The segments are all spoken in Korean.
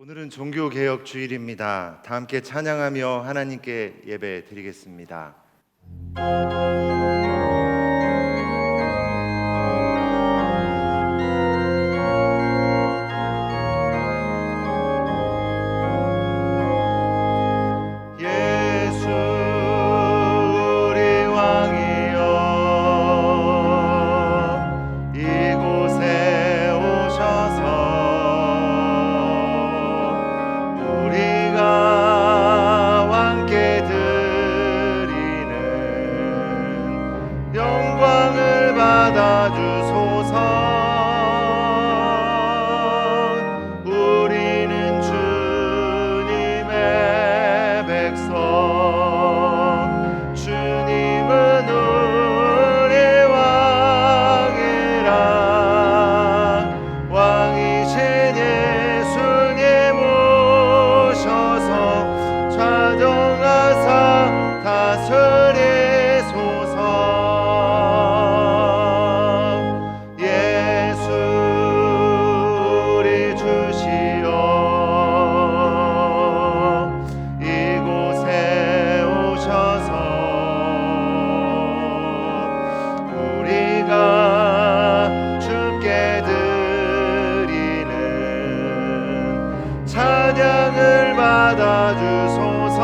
오늘은 종교개혁 주일입니다. 다 함께 찬양하며 하나님께 예배 드리겠습니다. 예수 우리 왕이여 이곳에 오셔서 우리가 함께 드리는 영광을 받아주소서. 우리는 주님의 백성, 주님은 우리 왕이라. 왕이신 예수님 오셔서 좌정하사 다스리소서. 예수 우리 주시여 이곳에 오셔서 우리가 주께 드리는 찬양을 받아주소서.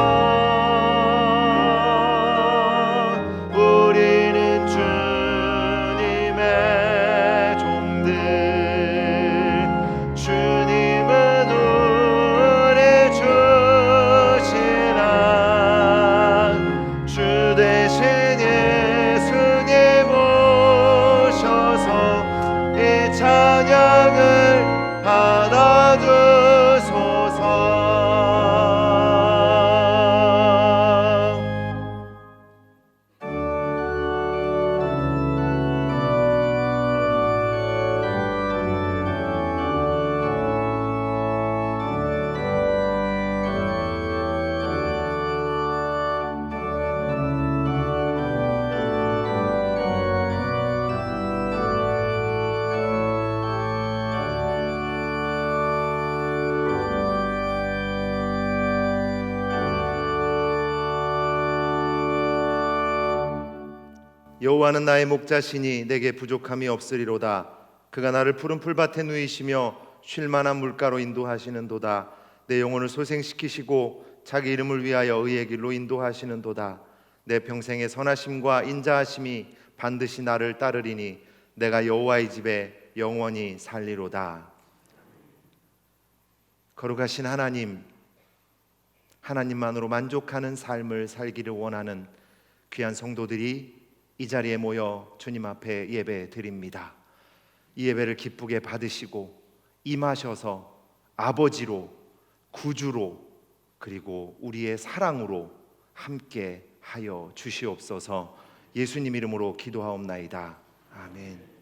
우리는 주님의 종들, 주님은 우리 주시라. 주 대신 예수님 오셔서 이 찬양을 받아주소서. 여호와는 나의 목자시니 내게 부족함이 없으리로다. 그가 나를 푸른 풀밭에 누이시며 쉴 만한 물가로 인도하시는도다. 내 영혼을 소생시키시고 자기 이름을 위하여 의의 길로 인도하시는도다. 내 평생의 선하심과 인자하심이 반드시 나를 따르리니 내가 여호와의 집에 영원히 살리로다. 거룩하신 하나님만으로 만족하는 삶을 살기를 원하는 귀한 성도들이 이 자리에 모여 주님 앞에 예배 드립니다. 이 예배를 기쁘게 받으시고 임하셔서 아버지로, 구주로, 그리고 우리의 사랑으로 함께 하여 주시옵소서. 예수님 이름으로 기도하옵나이다. 아멘.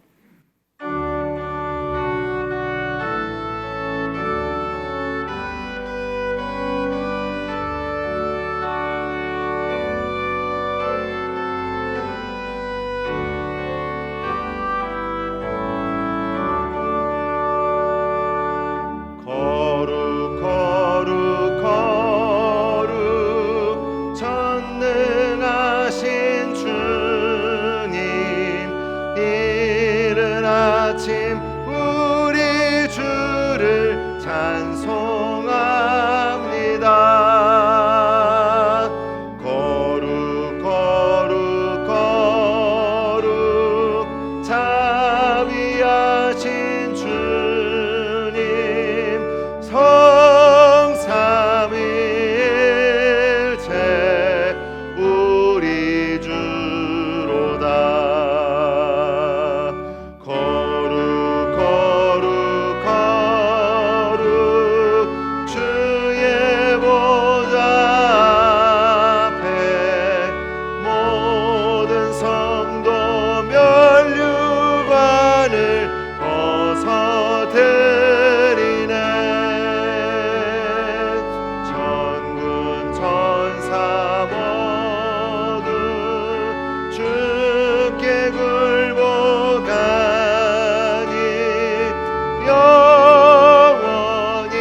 영원히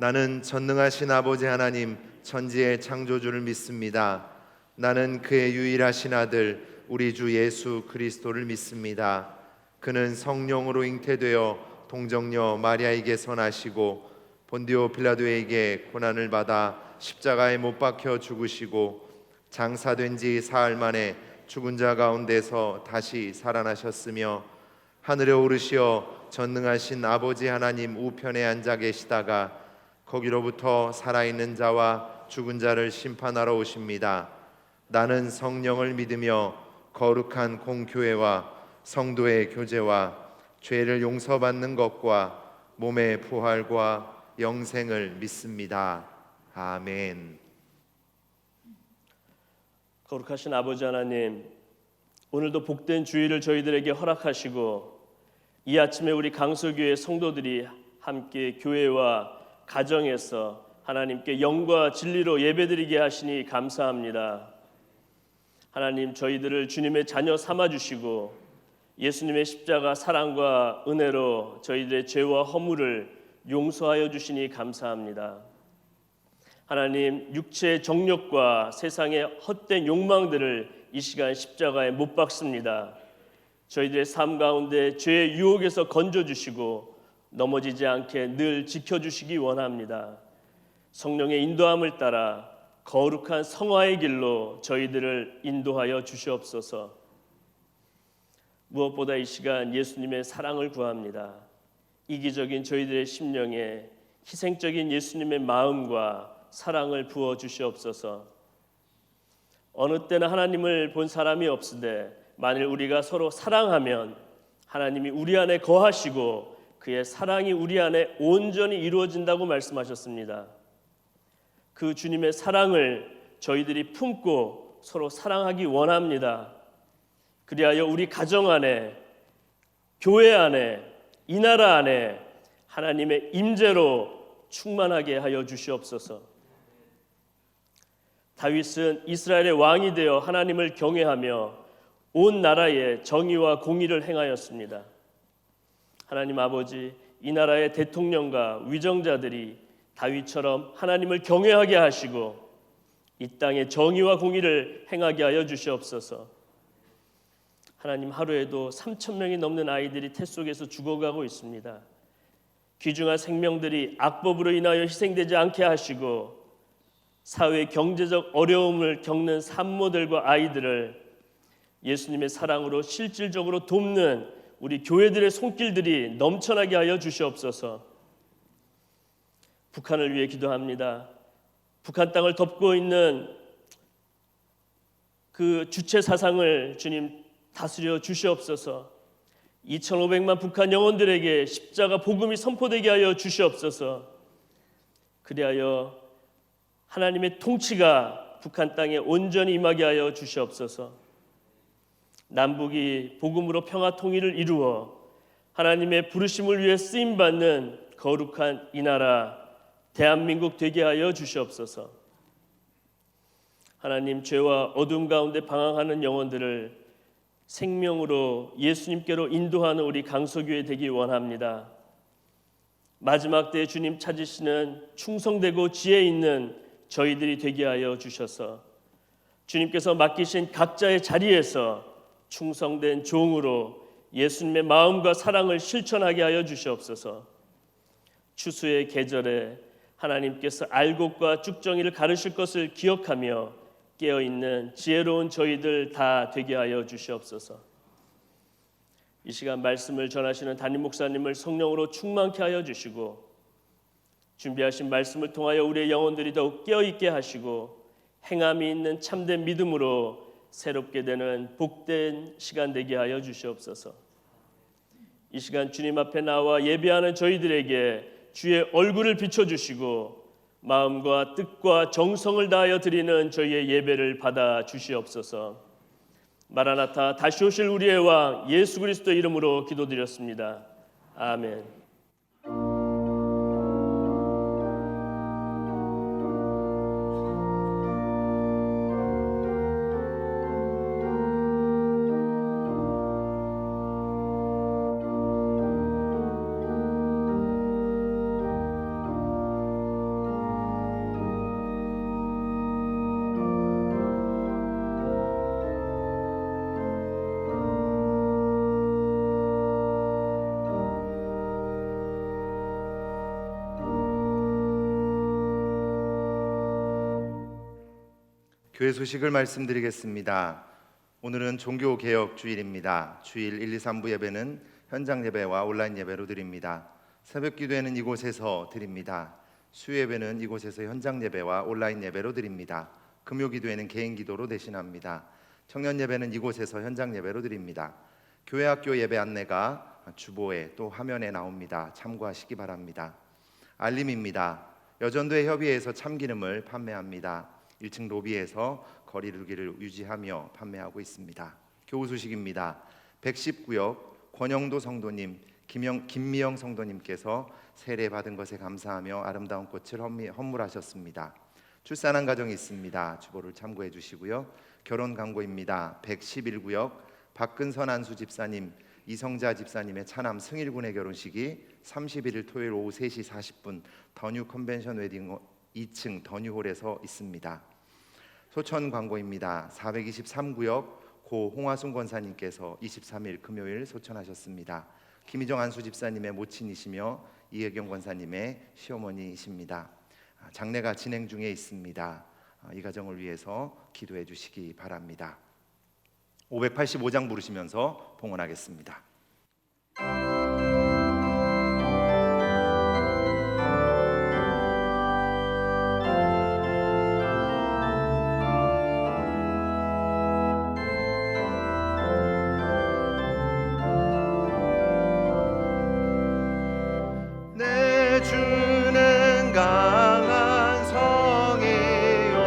나는 전능하신 아버지 하나님 천지의 창조주를 믿습니다. 나는 그의 유일하신 아들 우리 주 예수 그리스도를 믿습니다. 그는 성령으로 잉태되어 동정녀 마리아에게서 나시고 본디오 빌라도에게 고난을 받아 십자가에 못 박혀 죽으시고 장사된 지 사흘 만에 죽은 자 가운데서 다시 살아나셨으며 하늘에 오르시어 전능하신 아버지 하나님 우편에 앉아 계시다가 거기로부터 살아있는 자와 죽은 자를 심판하러 오십니다. 나는 성령을 믿으며 거룩한 공교회와 성도의 교제와 죄를 용서받는 것과 몸의 부활과 영생을 믿습니다. 아멘. 거룩하신 아버지 하나님, 오늘도 복된 주일을 저희들에게 허락하시고 이 아침에 우리 강서교회 성도들이 함께 교회와 가정에서 하나님께 영과 진리로 예배드리게 하시니 감사합니다. 하나님, 저희들을 주님의 자녀 삼아주시고 예수님의 십자가 사랑과 은혜로 저희들의 죄와 허물을 용서하여 주시니 감사합니다. 하나님, 육체의 정욕과 세상의 헛된 욕망들을 이 시간 십자가에 못 박습니다. 저희들의 삶 가운데 죄의 유혹에서 건져주시고 넘어지지 않게 늘 지켜주시기 원합니다. 성령의 인도함을 따라 거룩한 성화의 길로 저희들을 인도하여 주시옵소서. 무엇보다 이 시간 예수님의 사랑을 구합니다. 이기적인 저희들의 심령에 희생적인 예수님의 마음과 사랑을 부어 주시옵소서. 어느 때나 하나님을 본 사람이 없으되 만일 우리가 서로 사랑하면 하나님이 우리 안에 거하시고 그의 사랑이 우리 안에 온전히 이루어진다고 말씀하셨습니다. 그 주님의 사랑을 저희들이 품고 서로 사랑하기 원합니다. 그리하여 우리 가정 안에, 교회 안에, 이 나라 안에 하나님의 임재로 충만하게 하여 주시옵소서. 다윗은 이스라엘의 왕이 되어 하나님을 경외하며 온 나라에 정의와 공의를 행하였습니다. 하나님 아버지, 이 나라의 대통령과 위정자들이 다윗처럼 하나님을 경외하게 하시고 이 땅에 정의와 공의를 행하게 하여 주시옵소서. 하나님, 하루에도 3,000명이 넘는 아이들이 태 속에서 죽어가고 있습니다. 귀중한 생명들이 악법으로 인하여 희생되지 않게 하시고 사회 경제적 어려움을 겪는 산모들과 아이들을 예수님의 사랑으로 실질적으로 돕는 우리 교회들의 손길들이 넘쳐나게 하여 주시옵소서. 북한을 위해 기도합니다. 북한 땅을 덮고 있는 그 주체 사상을 주님 다스려 주시옵소서. 2,500만 북한 영혼들에게 십자가 복음이 선포되게 하여 주시옵소서. 그리하여 하나님의 통치가 북한 땅에 온전히 임하게 하여 주시옵소서. 남북이 복음으로 평화 통일을 이루어 하나님의 부르심을 위해 쓰임받는 거룩한 이 나라 대한민국 되게 하여 주시옵소서. 하나님, 죄와 어둠 가운데 방황하는 영혼들을 생명으로 예수님께로 인도하는 우리 강서교회 되기 원합니다. 마지막 때에 주님 찾으시는 충성되고 지혜 있는 저희들이 되게 하여 주셔서 주님께서 맡기신 각자의 자리에서 충성된 종으로 예수님의 마음과 사랑을 실천하게 하여 주시옵소서. 추수의 계절에 하나님께서 알곡과 쭉정이를 가르실 것을 기억하며 깨어있는 지혜로운 저희들 다 되게 하여 주시옵소서. 이 시간 말씀을 전하시는 담임 목사님을 성령으로 충만케 하여 주시고 준비하신 말씀을 통하여 우리의 영혼들이 더욱 깨어있게 하시고 행함이 있는 참된 믿음으로 새롭게 되는 복된 시간 되게 하여 주시옵소서. 이 시간 주님 앞에 나와 예배하는 저희들에게 주의 얼굴을 비춰주시고 마음과 뜻과 정성을 다하여 드리는 저희의 예배를 받아 주시옵소서. 마라나타, 다시 오실 우리의 왕 예수 그리스도 이름으로 기도드렸습니다. 아멘. 교회 소식을 말씀드리겠습니다. 오늘은 종교개혁 주일입니다. 주일 1, 2, 3부 예배는 현장 예배와 온라인 예배로 드립니다. 새벽 기도회는 이곳에서 드립니다. 수요 예배는 이곳에서 현장 예배와 온라인 예배로 드립니다. 금요 기도회는 개인 기도로 대신합니다. 청년 예배는 이곳에서 현장 예배로 드립니다. 교회 학교 예배 안내가 주보에 또 화면에 나옵니다. 참고하시기 바랍니다. 알림입니다. 여전도회 협의회에서 참기름을 판매합니다. 1층 로비에서 거리 두기를 유지하며 판매하고 있습니다. 교우 소식입니다. 119역 권영도 성도님, 김미영 성도님께서 세례 받은 것에 감사하며 아름다운 꽃을 헌물하셨습니다. 출산한 가정이 있습니다. 주보를 참고해 주시고요. 결혼 광고입니다. 111구역 박근선 안수 집사님, 이성자 집사님의 차남 승일군의 결혼식이 31일 토요일 오후 3시 40분 더뉴 컨벤션 웨딩 2층 더뉴홀에서 있습니다. 소천 광고입니다. 423구역 고 홍화순 권사님께서 23일 금요일 소천하셨습니다. 김희정 안수 집사님의 모친이시며 이혜경 권사님의 시어머니이십니다. 장례가 진행 중에 있습니다. 이 가정을 위해서 기도해 주시기 바랍니다. 585장 부르시면서 봉헌하겠습니다. 내 주는 강한 성이요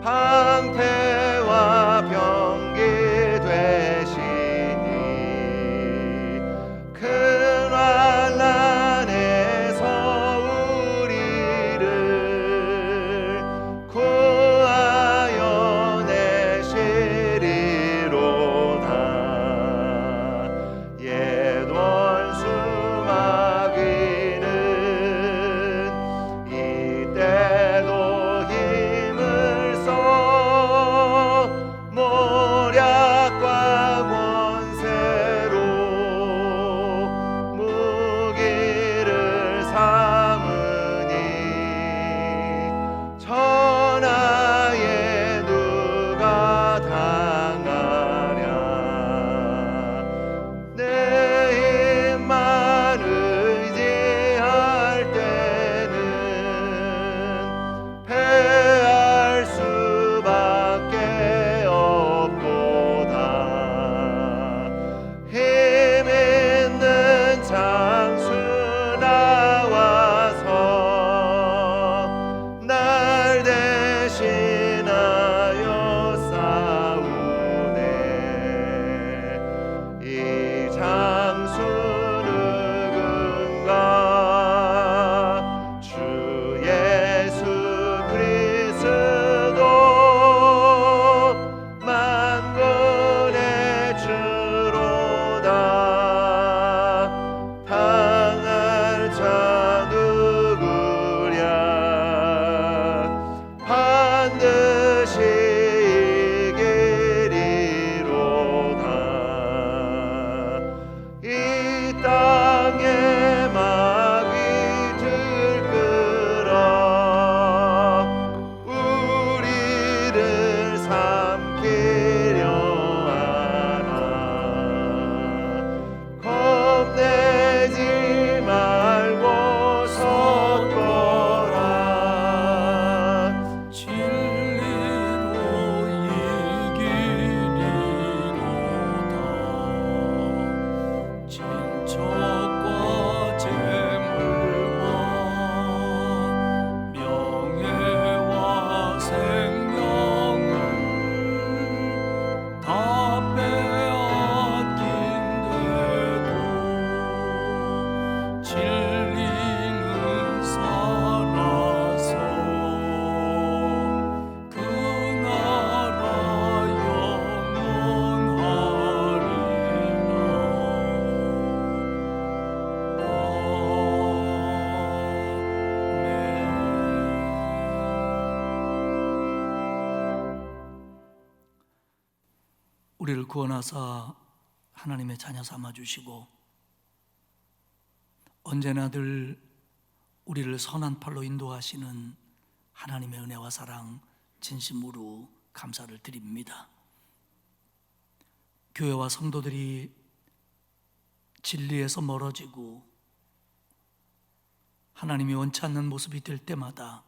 방패와 병기 되시니 큰 환난에서 우리를 구하여 내시리로다. 옛 원수 마귀는 이때도 힘을 써 모략과 권세로 무기를 삼으니 천하에 누가 당하랴. 내 힘만 의지할 때는 패할 수밖에 없도다. 힘 있는 장수 나와서 날 대신하여 싸우네. 이 장수 누군가? 주 예수 그리스도 만군의 주로다. 당할 자 누구랴? 반드시 이기리로다. 이 땅에 마귀 들끓어 우리를 삼키려 하나. 겁내지 말고 섰거라. 진리로 이기리로다. 진척과 재물과 명예와 생명을 다 빼앗긴데도 진리는 살아서 그 나라 우리를 구원하사 하나님의 자녀 삼아 주시고 언제나 늘 우리를 선한 팔로 인도하시는 하나님의 은혜와 사랑 진심으로 감사를 드립니다. 교회와 성도들이 진리에서 멀어지고 하나님이 원치 않는 모습이 될 때마다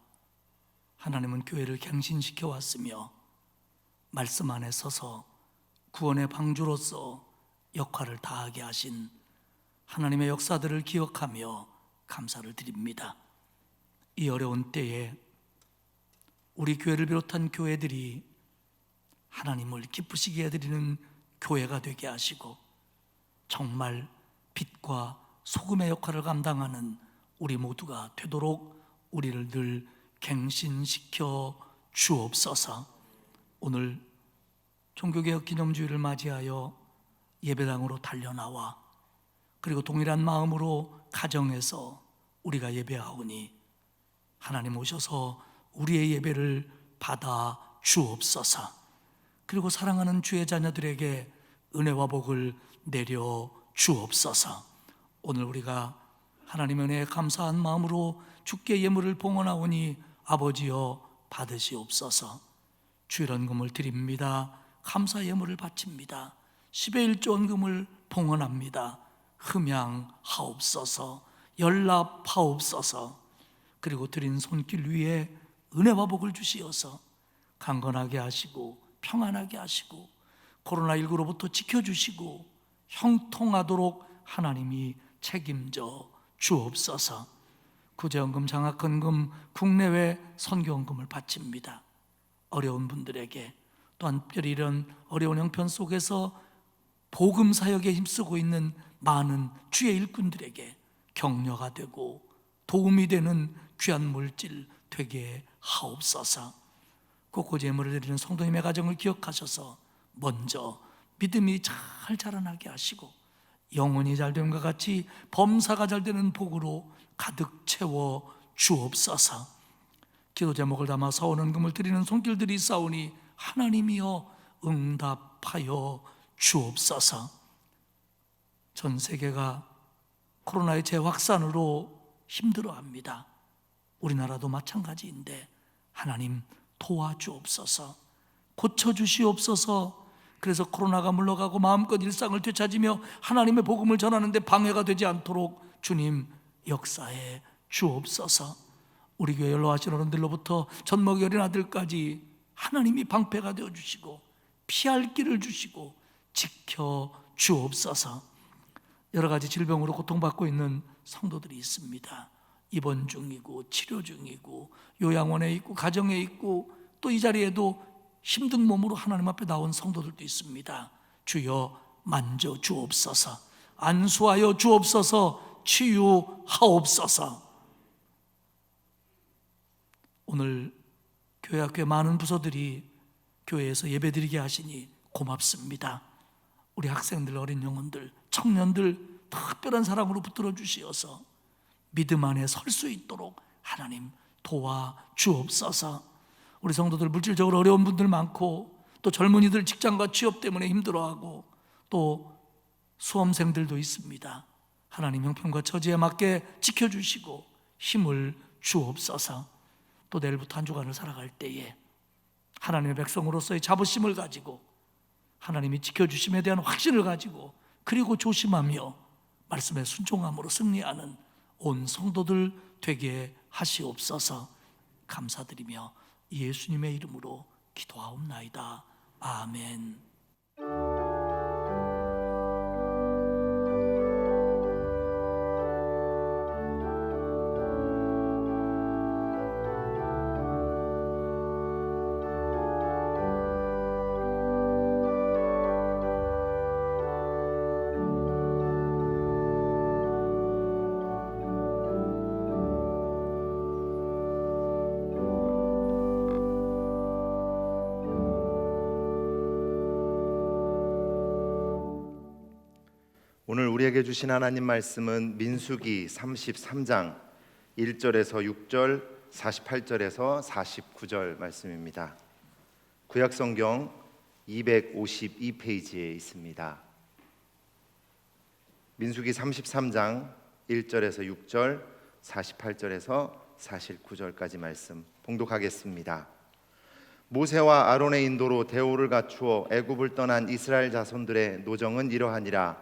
하나님은 교회를 갱신시켜 왔으며 말씀 안에 서서 구원의 방주로서 역할을 다하게 하신 하나님의 역사들을 기억하며 감사를 드립니다. 이 어려운 때에 우리 교회를 비롯한 교회들이 하나님을 기쁘시게 해드리는 교회가 되게 하시고 정말 빛과 소금의 역할을 감당하는 우리 모두가 되도록 우리를 늘 갱신시켜 주옵소서. 오늘 종교개혁 기념주일을 맞이하여 예배당으로 달려나와 그리고 동일한 마음으로 가정에서 우리가 예배하오니 하나님 오셔서 우리의 예배를 받아 주옵소서. 그리고 사랑하는 주의 자녀들에게 은혜와 복을 내려 주옵소서. 오늘 우리가 하나님의 은혜에 감사한 마음으로 주께 예물을 봉헌하오니 아버지여 받으시옵소서. 주일헌금을 드립니다. 감사 예물을 바칩니다. 10의 1조 헌금을 봉헌합니다. 흠양하옵소서. 연락하옵소서. 그리고 드린 손길 위에 은혜와 복을 주시어서 강건하게 하시고 평안하게 하시고 코로나19로부터 지켜주시고 형통하도록 하나님이 책임져 주옵소서. 구제헌금, 장학헌금, 국내외 선교헌금을 바칩니다. 어려운 분들에게 또한 특별히 이런 어려운 형편 속에서 복음 사역에 힘쓰고 있는 많은 주의 일꾼들에게 격려가 되고 도움이 되는 귀한 물질 되게 하옵소서. 곳곳 예물을 드리는 성도님의 가정을 기억하셔서 먼저 믿음이 잘 자라나게 하시고 영혼이 잘됨과 같이 범사가 잘되는 복으로 가득 채워 주옵소서. 기도 제목을 담아 서원헌금을 드리는 손길들이 있사오니 하나님이여 응답하여 주옵소서. 전 세계가 코로나의 재확산으로 힘들어합니다. 우리나라도 마찬가지인데 하나님 도와주옵소서. 고쳐주시옵소서. 그래서 코로나가 물러가고 마음껏 일상을 되찾으며 하나님의 복음을 전하는데 방해가 되지 않도록 주님 역사해 주옵소서. 우리 교회 연로하신 어른들로부터 젖먹이 어린 아들까지 하나님이 방패가 되어주시고 피할 길을 주시고 지켜 주옵소서. 여러 가지 질병으로 고통받고 있는 성도들이 있습니다. 입원 중이고 치료 중이고 요양원에 있고 가정에 있고 또 이 자리에도 힘든 몸으로 하나님 앞에 나온 성도들도 있습니다. 주여 만져 주옵소서. 안수하여 주옵소서. 치유하옵소서. 오늘 교회학교의 많은 부서들이 교회에서 예배드리게 하시니 고맙습니다. 우리 학생들, 어린 영혼들, 청년들 특별한 사랑으로 붙들어 주시어서 믿음 안에 설 수 있도록 하나님 도와주옵소서. 우리 성도들 물질적으로 어려운 분들 많고 또 젊은이들 직장과 취업 때문에 힘들어하고 또 수험생들도 있습니다. 하나님 형편과 처지에 맞게 지켜주시고 힘을 주옵소서. 또 내일부터 한 주간을 살아갈 때에 하나님의 백성으로서의 자부심을 가지고 하나님이 지켜주심에 대한 확신을 가지고 그리고 조심하며 말씀에 순종함으로 승리하는 온 성도들 되게 하시옵소서. 감사드리며 예수님의 이름으로 기도하옵나이다. 아멘. 오늘 우리에게 주신 하나님 말씀은 민수기 33장 1절에서 6절, 48절에서 49절 말씀입니다. 구약성경 252페이지에 있습니다. 민수기 33장 1절에서 6절, 48절에서 49절까지 말씀 봉독하겠습니다. 모세와 아론의 인도로 대오를 갖추어 애굽을 떠난 이스라엘 자손들의 노정은 이러하니라.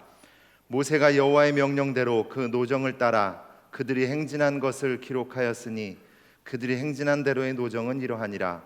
모세가 여호와의 명령대로 그 노정을 따라 그들이 행진한 것을 기록하였으니 그들이 행진한 대로의 노정은 이러하니라.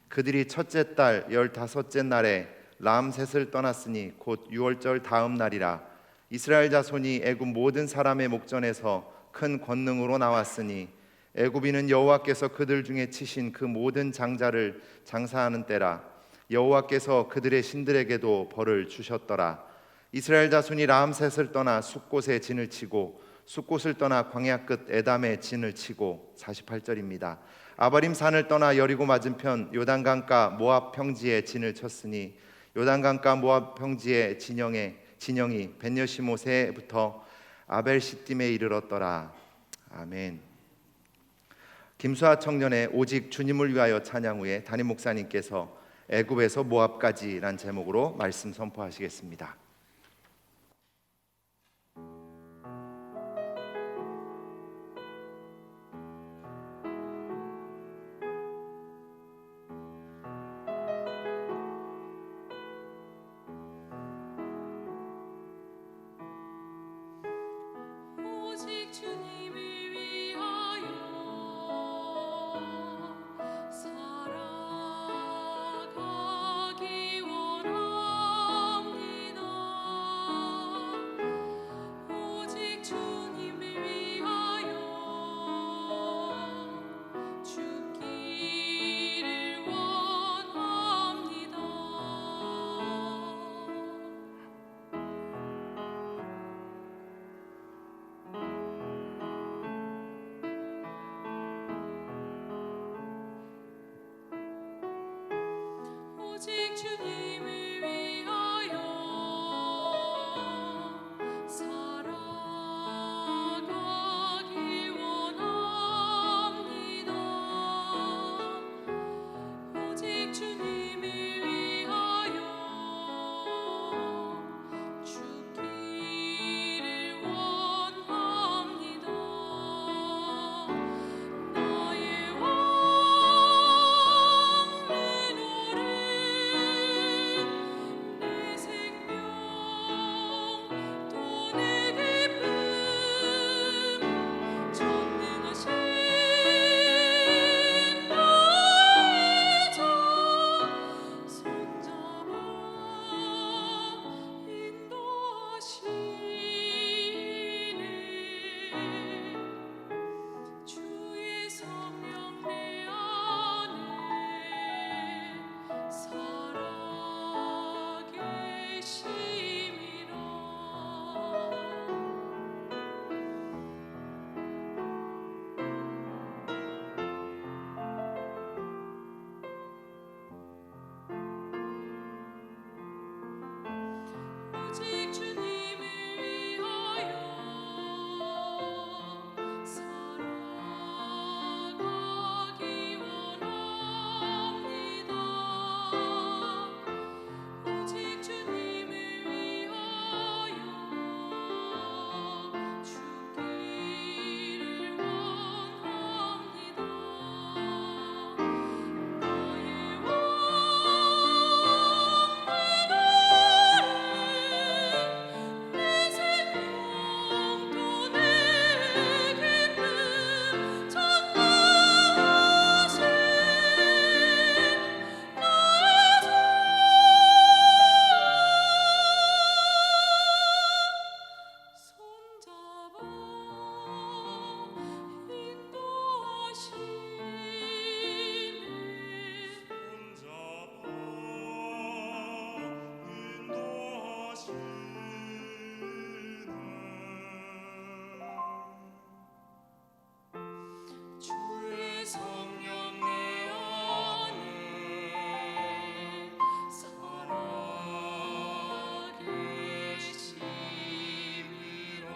그들이 첫째 달 15째 날에 람셋을 떠났으니 곧 6월절 다음 날이라. 이스라엘 자손이 애굽 모든 사람의 목전에서 큰 권능으로 나왔으니 애굽인은 여호와께서 그들 중에 치신 그 모든 장자를 장사하는 때라. 여호와께서 그들의 신들에게도 벌을 주셨더라. 이스라엘 자손이 람셋을 떠나 숫곳에 진을 치고 숫곳을 떠나 광야 끝 에담에 진을 치고 48절입니다. 아바림 산을 떠나 여리고 맞은편 요단강가 모압 평지에 진을 쳤으니 요단강가 모압 평지의 진영이 벳여시못에부터 아벨시딤에 이르렀더라. 아멘. 김수아 청년의 오직 주님을 위하여 찬양 후에 담임 목사님께서 애굽에서 모압까지란 제목으로 말씀 선포하시겠습니다. 오직 주님을 위하여 살아가기 원합니다. 오직 주님을 위하여 죽기를 원합니다. 오직 주님을 위하여 살아가기 원합니다. 오직 주님을 위하여 죽기를 원합니다. 나의 왕 내 노래 내 생명 또 내 기쁨 전능하신 나의 자 손잡아 인도하시네. 주의 성령 내 안에 살아계심이라. 오직 주님을 위하여 살아가기 원합니다. 오직 주님을 위하여 죽기를 원합니다. 나의 왕 내 생명 또 내 기쁨 전능하신 나의 자 손잡아 인도하시네. 주의 성령 내 안에 살아계시미라.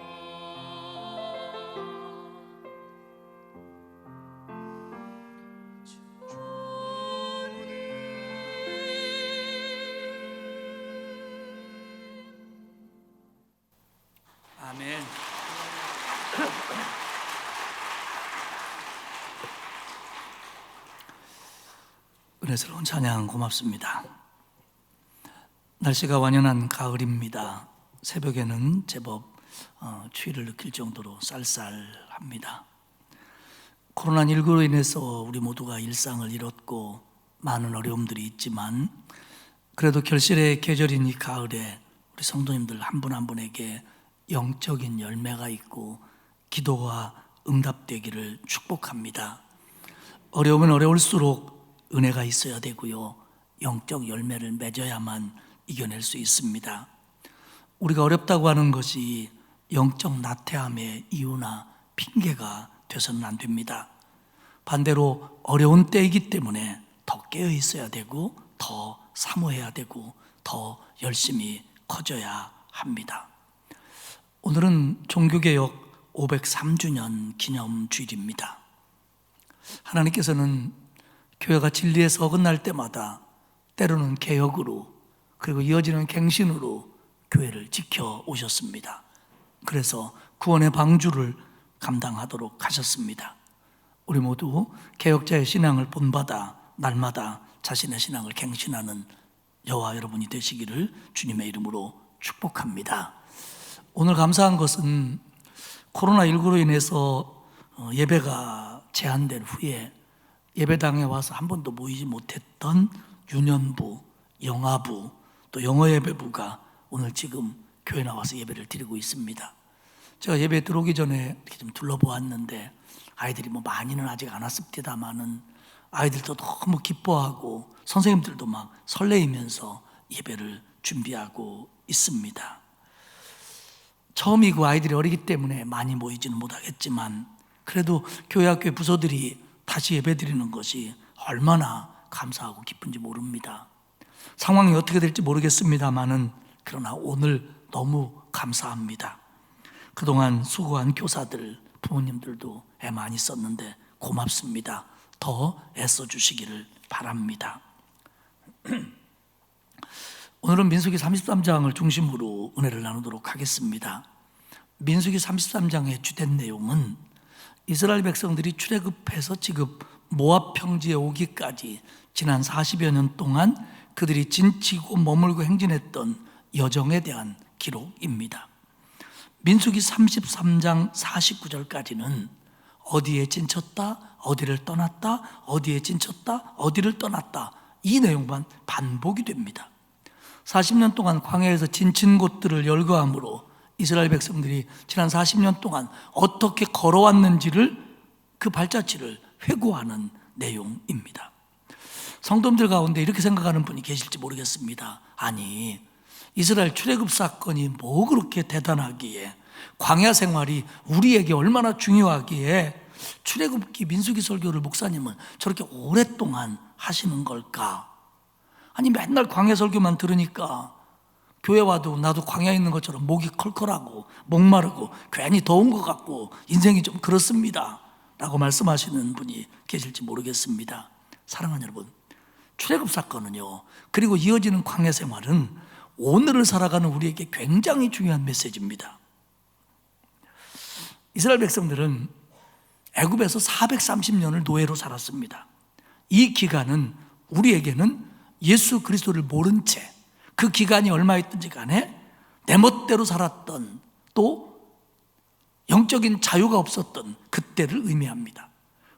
아멘. 은혜스러운 찬양 고맙습니다. 날씨가 완연한 가을입니다. 새벽에는 제법 추위를 느낄 정도로 쌀쌀합니다. 코로나19로 인해서 우리 모두가 일상을 잃었고 많은 어려움들이 있지만 그래도 결실의 계절인 이 가을에 우리 성도님들 한 분 한 분에게 영적인 열매가 있고 기도가 응답되기를 축복합니다. 어려우면 어려울수록 은혜가 있어야 되고요, 영적 열매를 맺어야만 이겨낼 수 있습니다. 우리가 어렵다고 하는 것이 영적 나태함의 이유나 핑계가 돼서는 안 됩니다. 반대로 어려운 때이기 때문에 더 깨어 있어야 되고 더 사모해야 되고 더 열심히 커져야 합니다. 오늘은 종교개혁 503주년 기념주일입니다. 하나님께서는 교회가 진리에서 어긋날 때마다 때로는 개혁으로 그리고 이어지는 갱신으로 교회를 지켜오셨습니다. 그래서 구원의 방주를 감당하도록 하셨습니다. 우리 모두 개혁자의 신앙을 본받아 날마다 자신의 신앙을 갱신하는 저와 여러분이 되시기를 주님의 이름으로 축복합니다. 오늘 감사한 것은 코로나19로 인해서 예배가 제한된 후에 예배당에 와서 한 번도 모이지 못했던 유년부, 영아부, 또 영어예배부가 오늘 지금 교회 나와서 예배를 드리고 있습니다. 제가 예배 들어오기 전에 이렇게 좀 둘러보았는데 아이들이 많이는 아직 안 왔습니다만은 아이들도 너무 기뻐하고 선생님들도 막 설레이면서 예배를 준비하고 있습니다. 처음이고 아이들이 어리기 때문에 많이 모이지는 못하겠지만 그래도 교회 학교의 부서들이 다시 예배 드리는 것이 얼마나 감사하고 기쁜지 모릅니다. 상황이 어떻게 될지 모르겠습니다만은 그러나 오늘 너무 감사합니다. 그동안 수고한 교사들, 부모님들도 애 많이 썼는데 고맙습니다. 더 애써주시기를 바랍니다. 오늘은 민수기 33장을 중심으로 은혜를 나누도록 하겠습니다. 민수기 33장의 주된 내용은 이스라엘 백성들이 출애굽해서 지금 모압 평지에 오기까지 지난 40여 년 동안 그들이 진치고 머물고 행진했던 여정에 대한 기록입니다. 민수기 33장 49절까지는 어디에 진쳤다, 어디를 떠났다, 어디에 진쳤다, 어디를 떠났다, 이 내용만 반복이 됩니다. 40년 동안 광야에서 진친 곳들을 열거함으로 이스라엘 백성들이 지난 40년 동안 어떻게 걸어왔는지를 그 발자취를 회고하는 내용입니다. 성도님들 가운데 이렇게 생각하는 분이 계실지 모르겠습니다. 아니, 이스라엘 출애굽 사건이 뭐 그렇게 대단하기에, 광야 생활이 우리에게 얼마나 중요하기에 출애굽기 민수기 설교를 목사님은 저렇게 오랫동안 하시는 걸까? 아니, 맨날 광야 설교만 들으니까 교회 와도 나도 광야에 있는 것처럼 목이 컬컬하고 목마르고 괜히 더운 것 같고 인생이 좀 그렇습니다 라고 말씀하시는 분이 계실지 모르겠습니다. 사랑하는 여러분, 출애굽 사건은요, 그리고 이어지는 광야 생활은 오늘을 살아가는 우리에게 굉장히 중요한 메시지입니다. 이스라엘 백성들은 애굽에서 430년을 노예로 살았습니다. 이 기간은 우리에게는 예수 그리스도를 모른 채 그 기간이 얼마였든지 간에 내 멋대로 살았던, 또 영적인 자유가 없었던 그때를 의미합니다.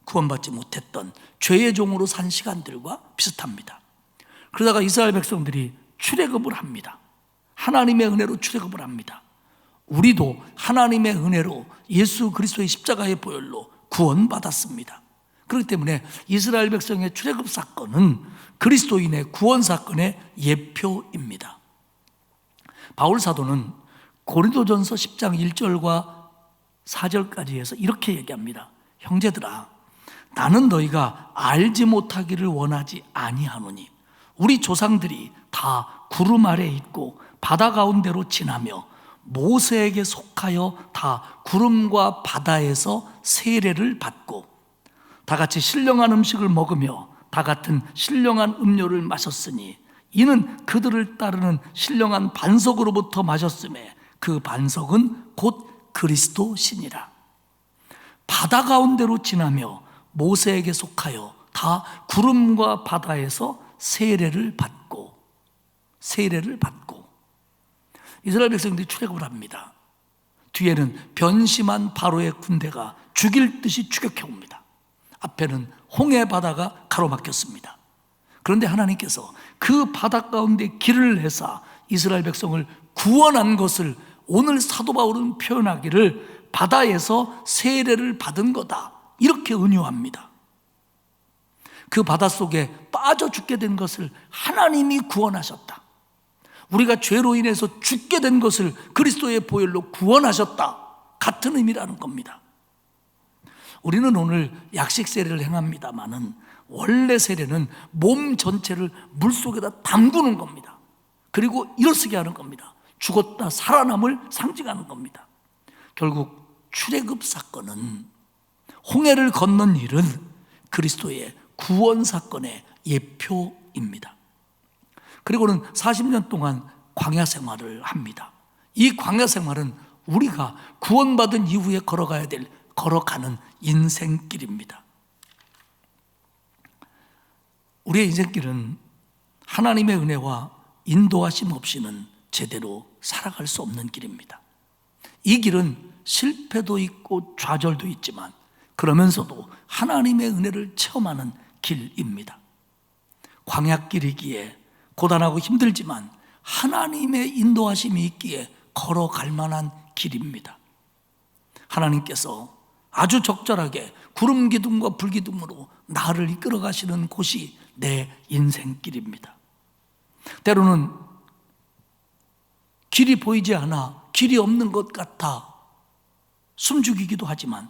구원받지 못했던 죄의 종으로 산 시간들과 비슷합니다. 그러다가 이스라엘 백성들이 출애굽을 합니다. 하나님의 은혜로 출애굽을 합니다. 우리도 하나님의 은혜로 예수 그리스도의 십자가의 보혈로 구원받았습니다. 그렇기 때문에 이스라엘 백성의 출애굽 사건은 그리스도인의 구원 사건의 예표입니다. 바울 사도는 고린도전서 10장 1절과 4절까지 해서 이렇게 얘기합니다. 형제들아, 나는 너희가 알지 못하기를 원하지 아니하노니 우리 조상들이 다 구름 아래 있고 바다 가운데로 지나며 모세에게 속하여 다 구름과 바다에서 세례를 받고 다 같이 신령한 음식을 먹으며 다 같은 신령한 음료를 마셨으니 이는 그들을 따르는 신령한 반석으로부터 마셨음에 그 반석은 곧 그리스도시니라. 바다 가운데로 지나며 모세에게 속하여 다 구름과 바다에서 세례를 받고 이스라엘 백성들이 출애굽을 합니다. 뒤에는 변심한 바로의 군대가 죽일 듯이 추격해 옵니다. 앞에는 홍해 바다가 가로막혔습니다. 그런데 하나님께서 그 바다 가운데 길을 내사 이스라엘 백성을 구원한 것을 오늘 사도 바울은 표현하기를 바다에서 세례를 받은 거다, 이렇게 은유합니다. 그 바다 속에 빠져 죽게 된 것을 하나님이 구원하셨다. 우리가 죄로 인해서 죽게 된 것을 그리스도의 보혈로 구원하셨다, 같은 의미라는 겁니다. 우리는 오늘 약식 세례를 행합니다마는 원래 세례는 몸 전체를 물속에다 담그는 겁니다. 그리고 일어서게 하는 겁니다. 죽었다 살아남을 상징하는 겁니다. 결국 출애굽 사건은, 홍해를 건넌 일은 그리스도의 구원 사건의 예표입니다. 그리고는 40년 동안 광야 생활을 합니다. 이 광야 생활은 우리가 구원받은 이후에 걸어가는 인생길입니다. 우리의 인생길은 하나님의 은혜와 인도하심 없이는 제대로 살아갈 수 없는 길입니다. 이 길은 실패도 있고 좌절도 있지만 그러면서도 하나님의 은혜를 체험하는 길입니다. 광야길이기에 고단하고 힘들지만 하나님의 인도하심이 있기에 걸어갈 만한 길입니다. 하나님께서 아주 적절하게 구름 기둥과 불 기둥으로 나를 이끌어 가시는 곳이 내 인생길입니다. 때로는 길이 보이지 않아 길이 없는 것 같아 숨죽이기도 하지만,